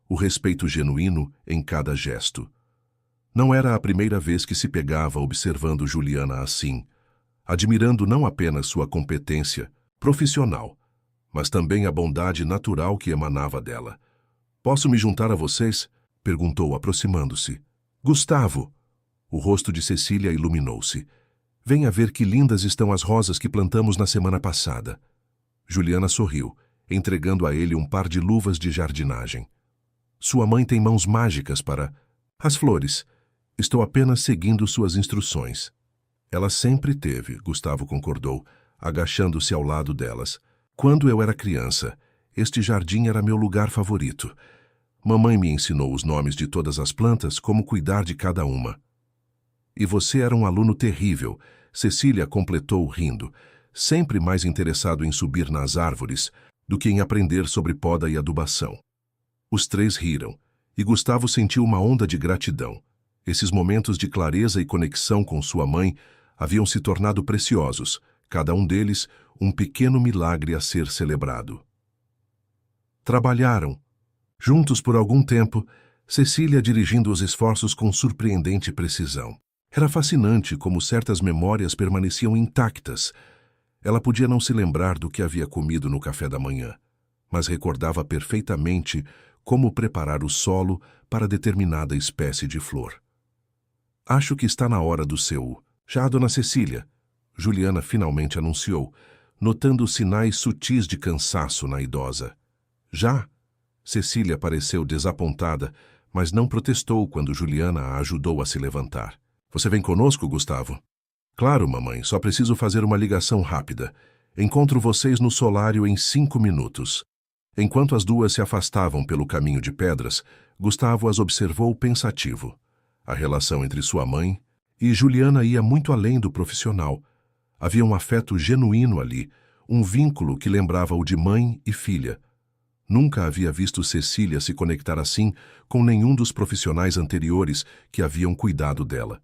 o respeito genuíno em cada gesto. Não era a primeira vez que se pegava observando Juliana assim, admirando não apenas sua competência profissional, mas também a bondade natural que emanava dela. "Posso me juntar a vocês?" perguntou, aproximando-se. "Gustavo!" O rosto de Cecília iluminou-se. "Venha ver que lindas estão as rosas que plantamos na semana passada." Juliana sorriu, entregando a ele um par de luvas de jardinagem. "Sua mãe tem mãos mágicas para as flores. Estou apenas seguindo suas instruções." "Ela sempre teve", Gustavo concordou, agachando-se ao lado delas. "Quando eu era criança, este jardim era meu lugar favorito. Mamãe me ensinou os nomes de todas as plantas, como cuidar de cada uma." "E você era um aluno terrível", Cecília completou rindo, sempre mais interessado em subir nas árvores do que em aprender sobre poda e adubação. Os três riram, e Gustavo sentiu uma onda de gratidão. Esses momentos de clareza e conexão com sua mãe haviam se tornado preciosos, cada um deles um pequeno milagre a ser celebrado. Trabalharam juntos por algum tempo, Cecília dirigindo os esforços com surpreendente precisão. Era fascinante como certas memórias permaneciam intactas. Ela podia não se lembrar do que havia comido no café da manhã, mas recordava perfeitamente como preparar o solo para determinada espécie de flor. "Acho que está na hora do seu... Já, dona Cecília", Juliana finalmente anunciou, notando sinais sutis de cansaço na idosa. "Já?" Cecília pareceu desapontada, mas não protestou quando Juliana a ajudou a se levantar. "Você vem conosco, Gustavo?" "Claro, mamãe, só preciso fazer uma ligação rápida. Encontro vocês no solário em 5 minutos. Enquanto as duas se afastavam pelo caminho de pedras, Gustavo as observou pensativo. A relação entre sua mãe e Juliana ia muito além do profissional. Havia um afeto genuíno ali, um vínculo que lembrava o de mãe e filha. Nunca havia visto Cecília se conectar assim com nenhum dos profissionais anteriores que haviam cuidado dela.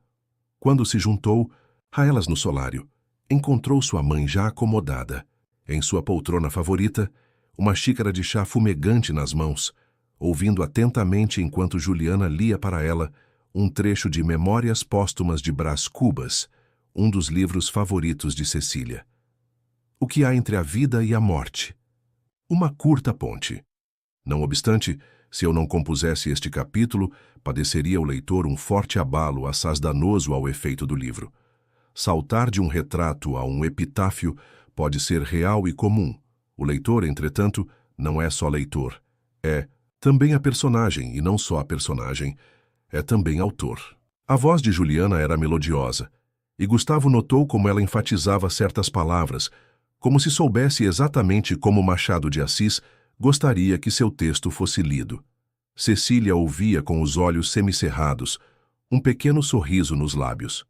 Quando se juntou a elas no solário, encontrou sua mãe já acomodada, em sua poltrona favorita, uma xícara de chá fumegante nas mãos, ouvindo atentamente enquanto Juliana lia para ela um trecho de Memórias Póstumas de Brás Cubas, um dos livros favoritos de Cecília. O que há entre a vida e a morte? Uma curta ponte. Não obstante, se eu não compusesse este capítulo, padeceria o leitor um forte abalo assaz danoso ao efeito do livro. Saltar de um retrato a um epitáfio pode ser real e comum. O leitor, entretanto, não é só leitor. É também a personagem, e não só a personagem, é também autor. A voz de Juliana era melodiosa, e Gustavo notou como ela enfatizava certas palavras, como se soubesse exatamente como Machado de Assis gostaria que seu texto fosse lido. Cecília ouvia com os olhos semicerrados, um pequeno sorriso nos lábios.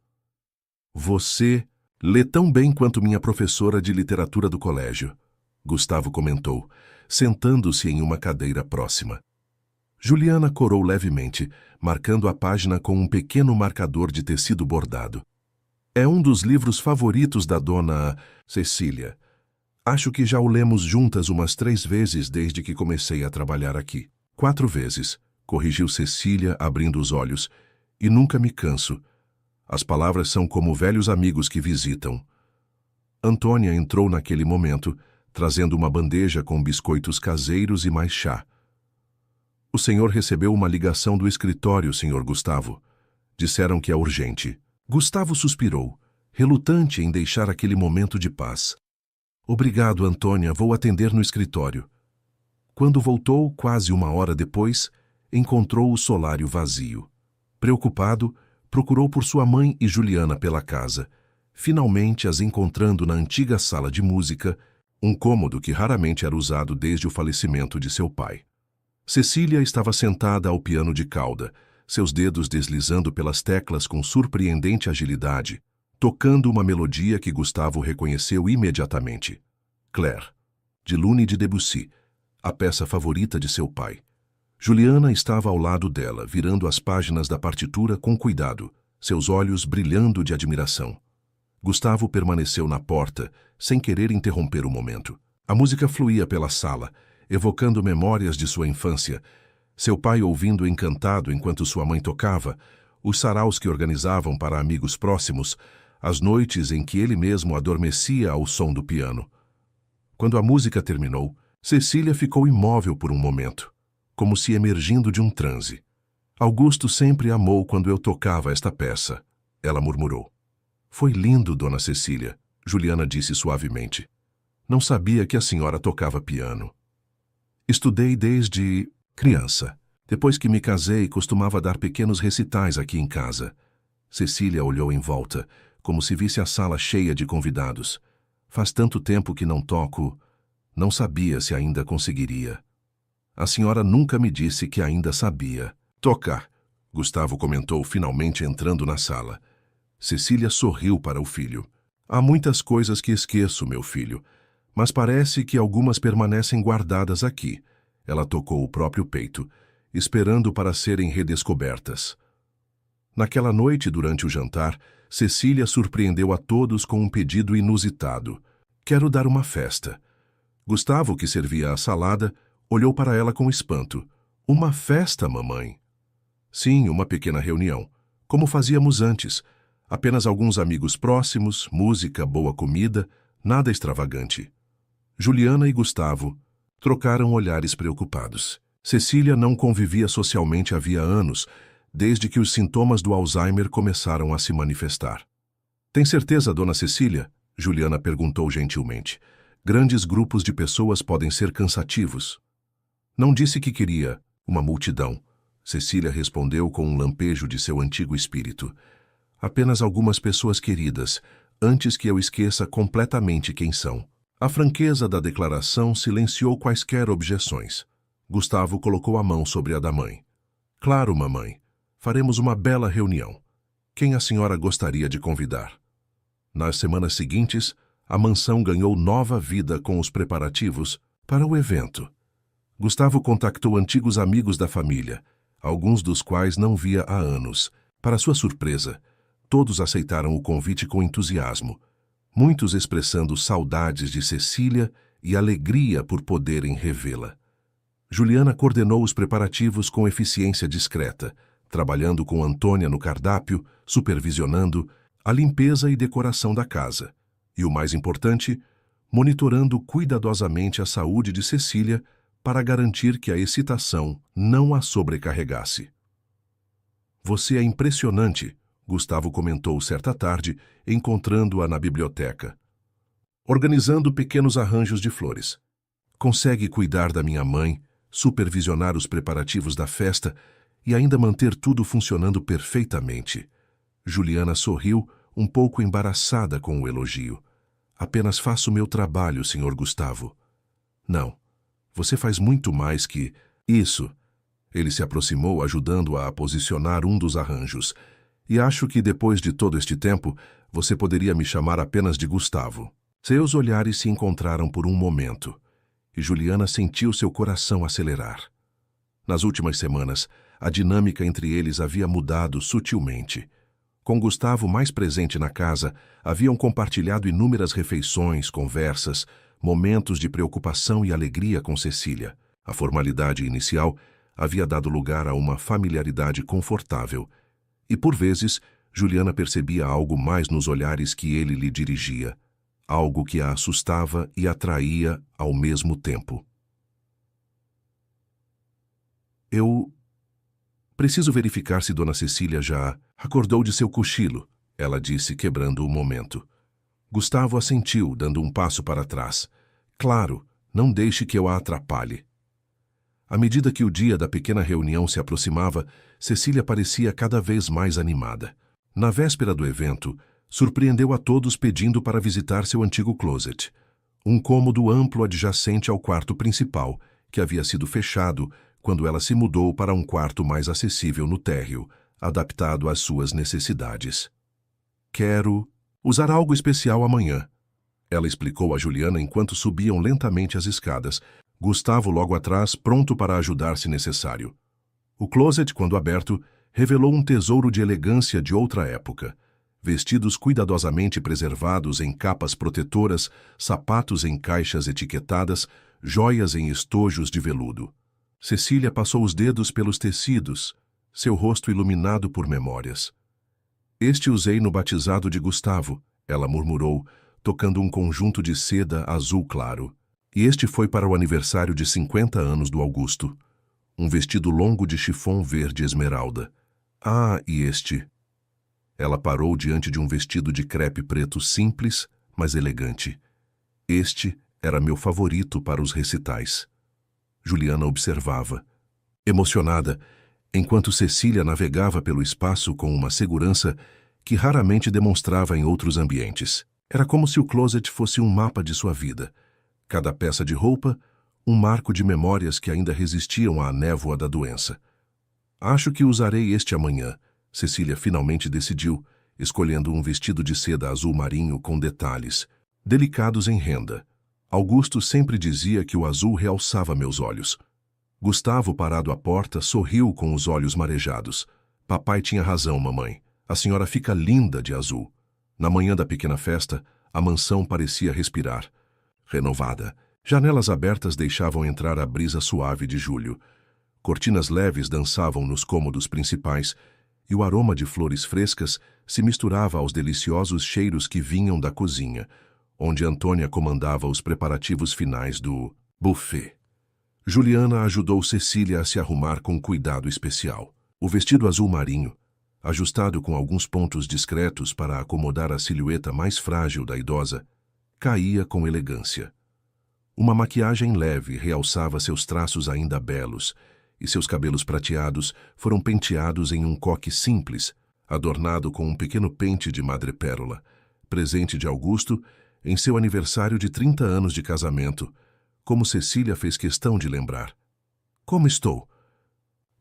"Você lê tão bem quanto minha professora de literatura do colégio", Gustavo comentou, sentando-se em uma cadeira próxima. Juliana corou levemente, marcando a página com um pequeno marcador de tecido bordado. "É um dos livros favoritos da dona Cecília. Acho que já o lemos juntas umas 3 vezes desde que comecei a trabalhar aqui." 4 vezes, corrigiu Cecília, abrindo os olhos. "E nunca me canso. As palavras são como velhos amigos que visitam." Antônia entrou naquele momento, trazendo uma bandeja com biscoitos caseiros e mais chá. "O senhor recebeu uma ligação do escritório, senhor Gustavo. Disseram que é urgente." Gustavo suspirou, relutante em deixar aquele momento de paz. "Obrigado, Antônia, vou atender no escritório." Quando voltou, quase 1 hora depois, encontrou o solário vazio. Preocupado, procurou por sua mãe e Juliana pela casa, finalmente as encontrando na antiga sala de música, um cômodo que raramente era usado desde o falecimento de seu pai. Cecília estava sentada ao piano de cauda, seus dedos deslizando pelas teclas com surpreendente agilidade, tocando uma melodia que Gustavo reconheceu imediatamente. Claire, de Lune de Debussy, a peça favorita de seu pai. Juliana estava ao lado dela, virando as páginas da partitura com cuidado, seus olhos brilhando de admiração. Gustavo permaneceu na porta, sem querer interromper o momento. A música fluía pela sala, evocando memórias de sua infância. Seu pai ouvindo encantado enquanto sua mãe tocava, os saraus que organizavam para amigos próximos, as noites em que ele mesmo adormecia ao som do piano. Quando a música terminou, Cecília ficou imóvel por um momento, como se emergindo de um transe. Augusto sempre amou quando eu tocava esta peça, ela murmurou. Foi lindo, dona Cecília, Juliana disse suavemente. Não sabia que a senhora tocava piano. Estudei desde criança. Depois que me casei, costumava dar pequenos recitais aqui em casa. Cecília olhou em volta, como se visse a sala cheia de convidados. Faz tanto tempo que não toco, não sabia se ainda conseguiria. A senhora nunca me disse que ainda sabia tocar, Gustavo comentou finalmente entrando na sala. Cecília sorriu para o filho. Há muitas coisas que esqueço, meu filho, mas parece que algumas permanecem guardadas aqui. Ela tocou o próprio peito, esperando para serem redescobertas. Naquela noite, durante o jantar, Cecília surpreendeu a todos com um pedido inusitado. Quero dar uma festa. Gustavo, que servia a salada, olhou para ela com espanto. Uma festa, mamãe? Sim, uma pequena reunião, como fazíamos antes. Apenas alguns amigos próximos, música, boa comida, nada extravagante. Juliana e Gustavo trocaram olhares preocupados. Cecília não convivia socialmente havia anos, desde que os sintomas do Alzheimer começaram a se manifestar. Tem certeza, dona Cecília? Juliana perguntou gentilmente. Grandes grupos de pessoas podem ser cansativos. Não disse que queria uma multidão. Cecília respondeu com um lampejo de seu antigo espírito. Apenas algumas pessoas queridas, antes que eu esqueça completamente quem são. A franqueza da declaração silenciou quaisquer objeções. Gustavo colocou a mão sobre a da mãe. Claro, mamãe. Faremos uma bela reunião. Quem a senhora gostaria de convidar? Nas semanas seguintes, a mansão ganhou nova vida com os preparativos para o evento. Gustavo contactou antigos amigos da família, alguns dos quais não via há anos. Para sua surpresa, todos aceitaram o convite com entusiasmo, muitos expressando saudades de Cecília e alegria por poderem revê-la. Juliana coordenou os preparativos com eficiência discreta, trabalhando com Antônia no cardápio, supervisionando a limpeza e decoração da casa, e o mais importante, monitorando cuidadosamente a saúde de Cecília para garantir que a excitação não a sobrecarregasse. Você é impressionante, Gustavo comentou certa tarde, encontrando-a na biblioteca. Organizando pequenos arranjos de flores. Consegue cuidar da minha mãe, supervisionar os preparativos da festa e ainda manter tudo funcionando perfeitamente. Juliana sorriu, um pouco embaraçada com o elogio. Apenas faço meu trabalho, Sr. Gustavo. Não, você faz muito mais que isso. Ele se aproximou, ajudando-a a posicionar um dos arranjos. E acho que depois de todo este tempo, você poderia me chamar apenas de Gustavo. Seus olhares se encontraram por um momento, e Juliana sentiu seu coração acelerar. Nas últimas semanas, a dinâmica entre eles havia mudado sutilmente. Com Gustavo mais presente na casa, haviam compartilhado inúmeras refeições, conversas, momentos de preocupação e alegria com Cecília. A formalidade inicial havia dado lugar a uma familiaridade confortável, e por vezes Juliana percebia algo mais nos olhares que ele lhe dirigia, algo que a assustava e atraía ao mesmo tempo. Eu preciso verificar se Dona Cecília já acordou de seu cochilo, ela disse, quebrando o momento. Gustavo assentiu, dando um passo para trás. Claro, não deixe que eu a atrapalhe. À medida que o dia da pequena reunião se aproximava, Cecília parecia cada vez mais animada. Na véspera do evento, surpreendeu a todos pedindo para visitar seu antigo closet, um cômodo amplo adjacente ao quarto principal, que havia sido fechado quando ela se mudou para um quarto mais acessível no térreo, adaptado às suas necessidades. Quero Usar algo especial amanhã. Ela explicou a Juliana enquanto subiam lentamente as escadas, Gustavo logo atrás, pronto para ajudar se necessário. O closet, quando aberto, revelou um tesouro de elegância de outra época. Vestidos cuidadosamente preservados em capas protetoras, sapatos em caixas etiquetadas, joias em estojos de veludo. Cecília passou os dedos pelos tecidos, seu rosto iluminado por memórias. Este usei no batizado de Gustavo, ela murmurou, tocando um conjunto de seda azul claro. E este foi para o aniversário de 50 anos do Augusto. Um vestido longo de chifon verde esmeralda. Ah, e este? Ela parou diante de um vestido de crepe preto simples, mas elegante. Este era meu favorito para os recitais. Juliana observava, emocionada, enquanto Cecília navegava pelo espaço com uma segurança que raramente demonstrava em outros ambientes. Era como se o closet fosse um mapa de sua vida. Cada peça de roupa, um marco de memórias que ainda resistiam à névoa da doença. Acho que usarei este amanhã, Cecília finalmente decidiu, escolhendo um vestido de seda azul marinho com detalhes, delicados em renda. Augusto sempre dizia que o azul realçava meus olhos. Gustavo, parado à porta, sorriu com os olhos marejados. Papai tinha razão, mamãe. A senhora fica linda de azul. Na manhã da pequena festa, a mansão parecia respirar. Renovada. Janelas abertas deixavam entrar a brisa suave de julho. Cortinas leves dançavam nos cômodos principais e o aroma de flores frescas se misturava aos deliciosos cheiros que vinham da cozinha, onde Antônia comandava os preparativos finais do buffet. Juliana ajudou Cecília a se arrumar com cuidado especial. O vestido azul marinho, ajustado com alguns pontos discretos para acomodar a silhueta mais frágil da idosa, caía com elegância. Uma maquiagem leve realçava seus traços ainda belos, e seus cabelos prateados foram penteados em um coque simples, adornado com um pequeno pente de madrepérola, presente de Augusto em seu aniversário de 30 anos de casamento, como Cecília fez questão de lembrar. "Como estou?"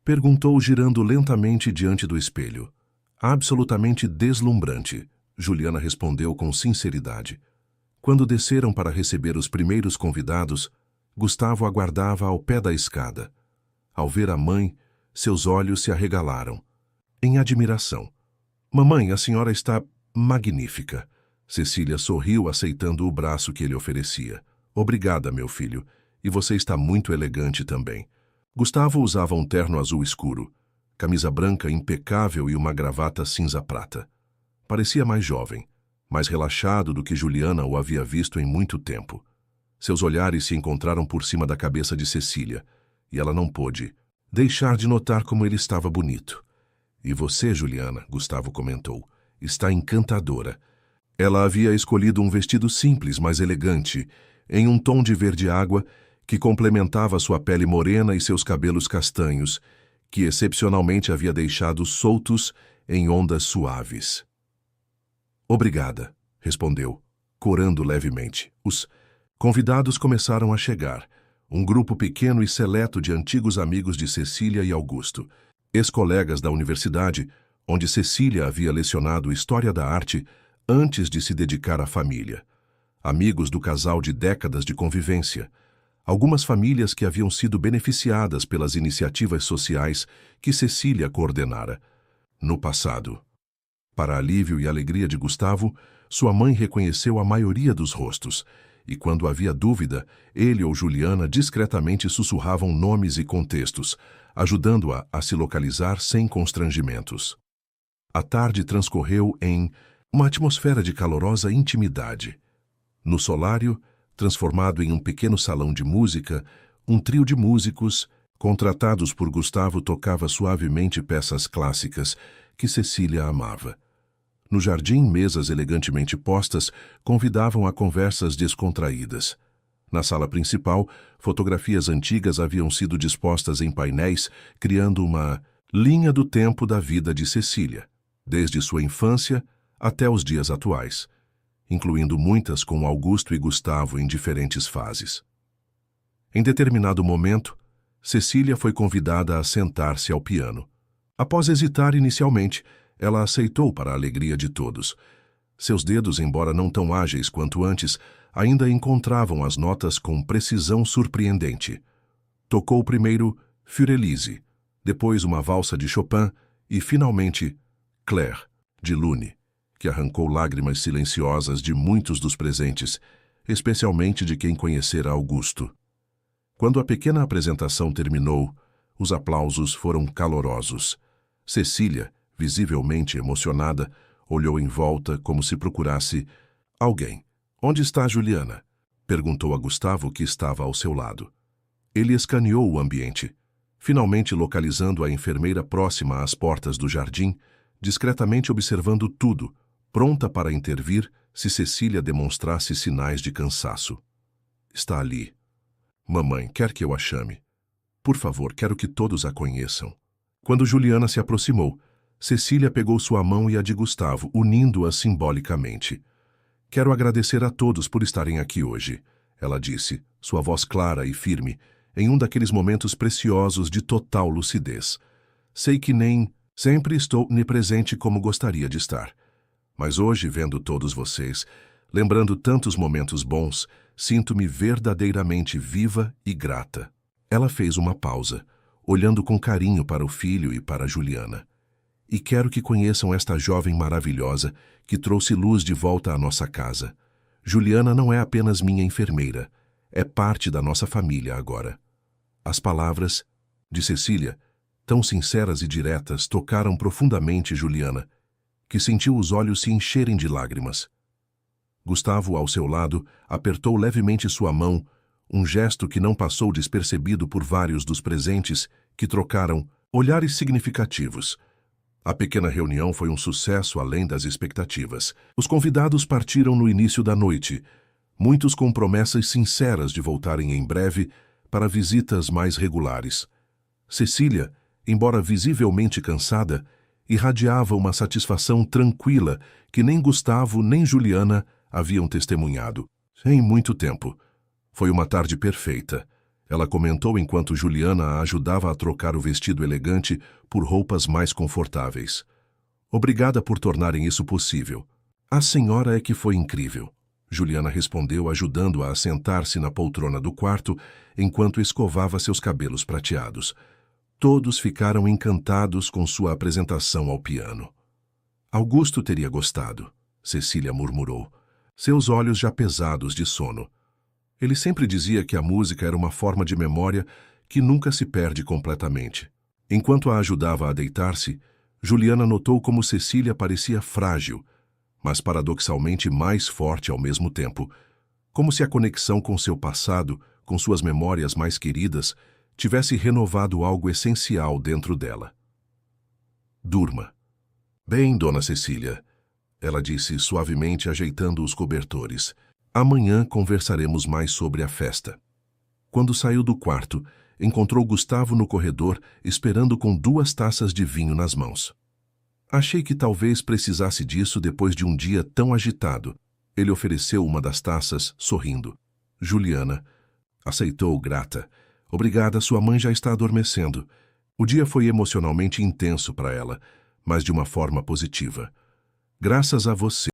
perguntou girando lentamente diante do espelho. "Absolutamente deslumbrante", Juliana respondeu com sinceridade. Quando desceram para receber os primeiros convidados, Gustavo aguardava ao pé da escada. Ao ver a mãe, seus olhos se arregalaram, em admiração. "Mamãe, a senhora está magnífica." Cecília sorriu aceitando o braço que ele oferecia. "Obrigada, meu filho. E você está muito elegante também." Gustavo usava um terno azul escuro, camisa branca impecável e uma gravata cinza-prata. Parecia mais jovem, mais relaxado do que Juliana o havia visto em muito tempo. Seus olhares se encontraram por cima da cabeça de Cecília, e ela não pôde deixar de notar como ele estava bonito. "E você, Juliana", Gustavo comentou, "está encantadora." Ela havia escolhido um vestido simples, mas elegante, em um tom de verde-água que complementava sua pele morena e seus cabelos castanhos, que excepcionalmente havia deixado soltos em ondas suaves. "Obrigada", respondeu, corando levemente. Os convidados começaram a chegar, um grupo pequeno e seleto de antigos amigos de Cecília e Augusto, ex-colegas da universidade, onde Cecília havia lecionado História da Arte antes de se dedicar à família. Amigos do casal de décadas de convivência, algumas famílias que haviam sido beneficiadas pelas iniciativas sociais que Cecília coordenara no passado. Para alívio e alegria de Gustavo, sua mãe reconheceu a maioria dos rostos, e quando havia dúvida, ele ou Juliana discretamente sussurravam nomes e contextos, ajudando-a a se localizar sem constrangimentos. A tarde transcorreu em uma atmosfera de calorosa intimidade. No solário, transformado em um pequeno salão de música, um trio de músicos, contratados por Gustavo, tocava suavemente peças clássicas que Cecília amava. No jardim, mesas elegantemente postas convidavam a conversas descontraídas. Na sala principal, fotografias antigas haviam sido dispostas em painéis, criando uma linha do tempo da vida de Cecília, desde sua infância até os dias atuais, incluindo muitas com Augusto e Gustavo em diferentes fases. Em determinado momento, Cecília foi convidada a sentar-se ao piano. Após hesitar inicialmente, ela aceitou para a alegria de todos. Seus dedos, embora não tão ágeis quanto antes, ainda encontravam as notas com precisão surpreendente. Tocou primeiro Für Elise, depois uma valsa de Chopin e, finalmente, Claire, de Lune, que arrancou lágrimas silenciosas de muitos dos presentes, especialmente de quem conhecera Augusto. Quando a pequena apresentação terminou, os aplausos foram calorosos. Cecília, visivelmente emocionada, olhou em volta como se procurasse alguém. "Onde está Juliana?" perguntou a Gustavo, que estava ao seu lado. Ele escaneou o ambiente, finalmente localizando a enfermeira próxima às portas do jardim, discretamente observando tudo, pronta para intervir se Cecília demonstrasse sinais de cansaço. "Está ali. Mamãe, quer que eu a chame? Por favor, quero que todos a conheçam." Quando Juliana se aproximou, Cecília pegou sua mão e a de Gustavo, unindo-as simbolicamente. "Quero agradecer a todos por estarem aqui hoje", ela disse, sua voz clara e firme, em um daqueles momentos preciosos de total lucidez. "Sei que nem sempre estou presente como gostaria de estar. Mas hoje, vendo todos vocês, lembrando tantos momentos bons, sinto-me verdadeiramente viva e grata." Ela fez uma pausa, olhando com carinho para o filho e para Juliana. "E quero que conheçam esta jovem maravilhosa que trouxe luz de volta à nossa casa. Juliana não é apenas minha enfermeira, é parte da nossa família agora." As palavras de Cecília, tão sinceras e diretas, tocaram profundamente Juliana, que sentiu os olhos se encherem de lágrimas. Gustavo, ao seu lado, apertou levemente sua mão, um gesto que não passou despercebido por vários dos presentes, que trocaram olhares significativos. A pequena reunião foi um sucesso além das expectativas. Os convidados partiram no início da noite, muitos com promessas sinceras de voltarem em breve para visitas mais regulares. Cecília, embora visivelmente cansada, irradiava uma satisfação tranquila que nem Gustavo nem Juliana haviam testemunhado em muito tempo. "Foi uma tarde perfeita", ela comentou enquanto Juliana a ajudava a trocar o vestido elegante por roupas mais confortáveis. "Obrigada por tornarem isso possível. A senhora é que foi incrível", Juliana respondeu, ajudando-a a sentar-se na poltrona do quarto enquanto escovava seus cabelos prateados. Todos ficaram encantados com sua apresentação ao piano. "Augusto teria gostado", Cecília murmurou, seus olhos já pesados de sono. Ele sempre dizia que a música era uma forma de memória que nunca se perde completamente. Enquanto a ajudava a deitar-se, Juliana notou como Cecília parecia frágil, mas paradoxalmente mais forte ao mesmo tempo, como se a conexão com seu passado, com suas memórias mais queridas, tivesse renovado algo essencial dentro dela. "Durma." "Bem, dona Cecília", ela disse suavemente, ajeitando os cobertores. "Amanhã conversaremos mais sobre a festa." Quando saiu do quarto, encontrou Gustavo no corredor, esperando com 2 taças de vinho nas mãos. "Achei que talvez precisasse disso depois de um dia tão agitado." Ele ofereceu uma das taças, sorrindo. Juliana aceitou, grata. "Obrigada, sua mãe já está adormecendo." O dia foi emocionalmente intenso para ela, mas de uma forma positiva. "Graças a você."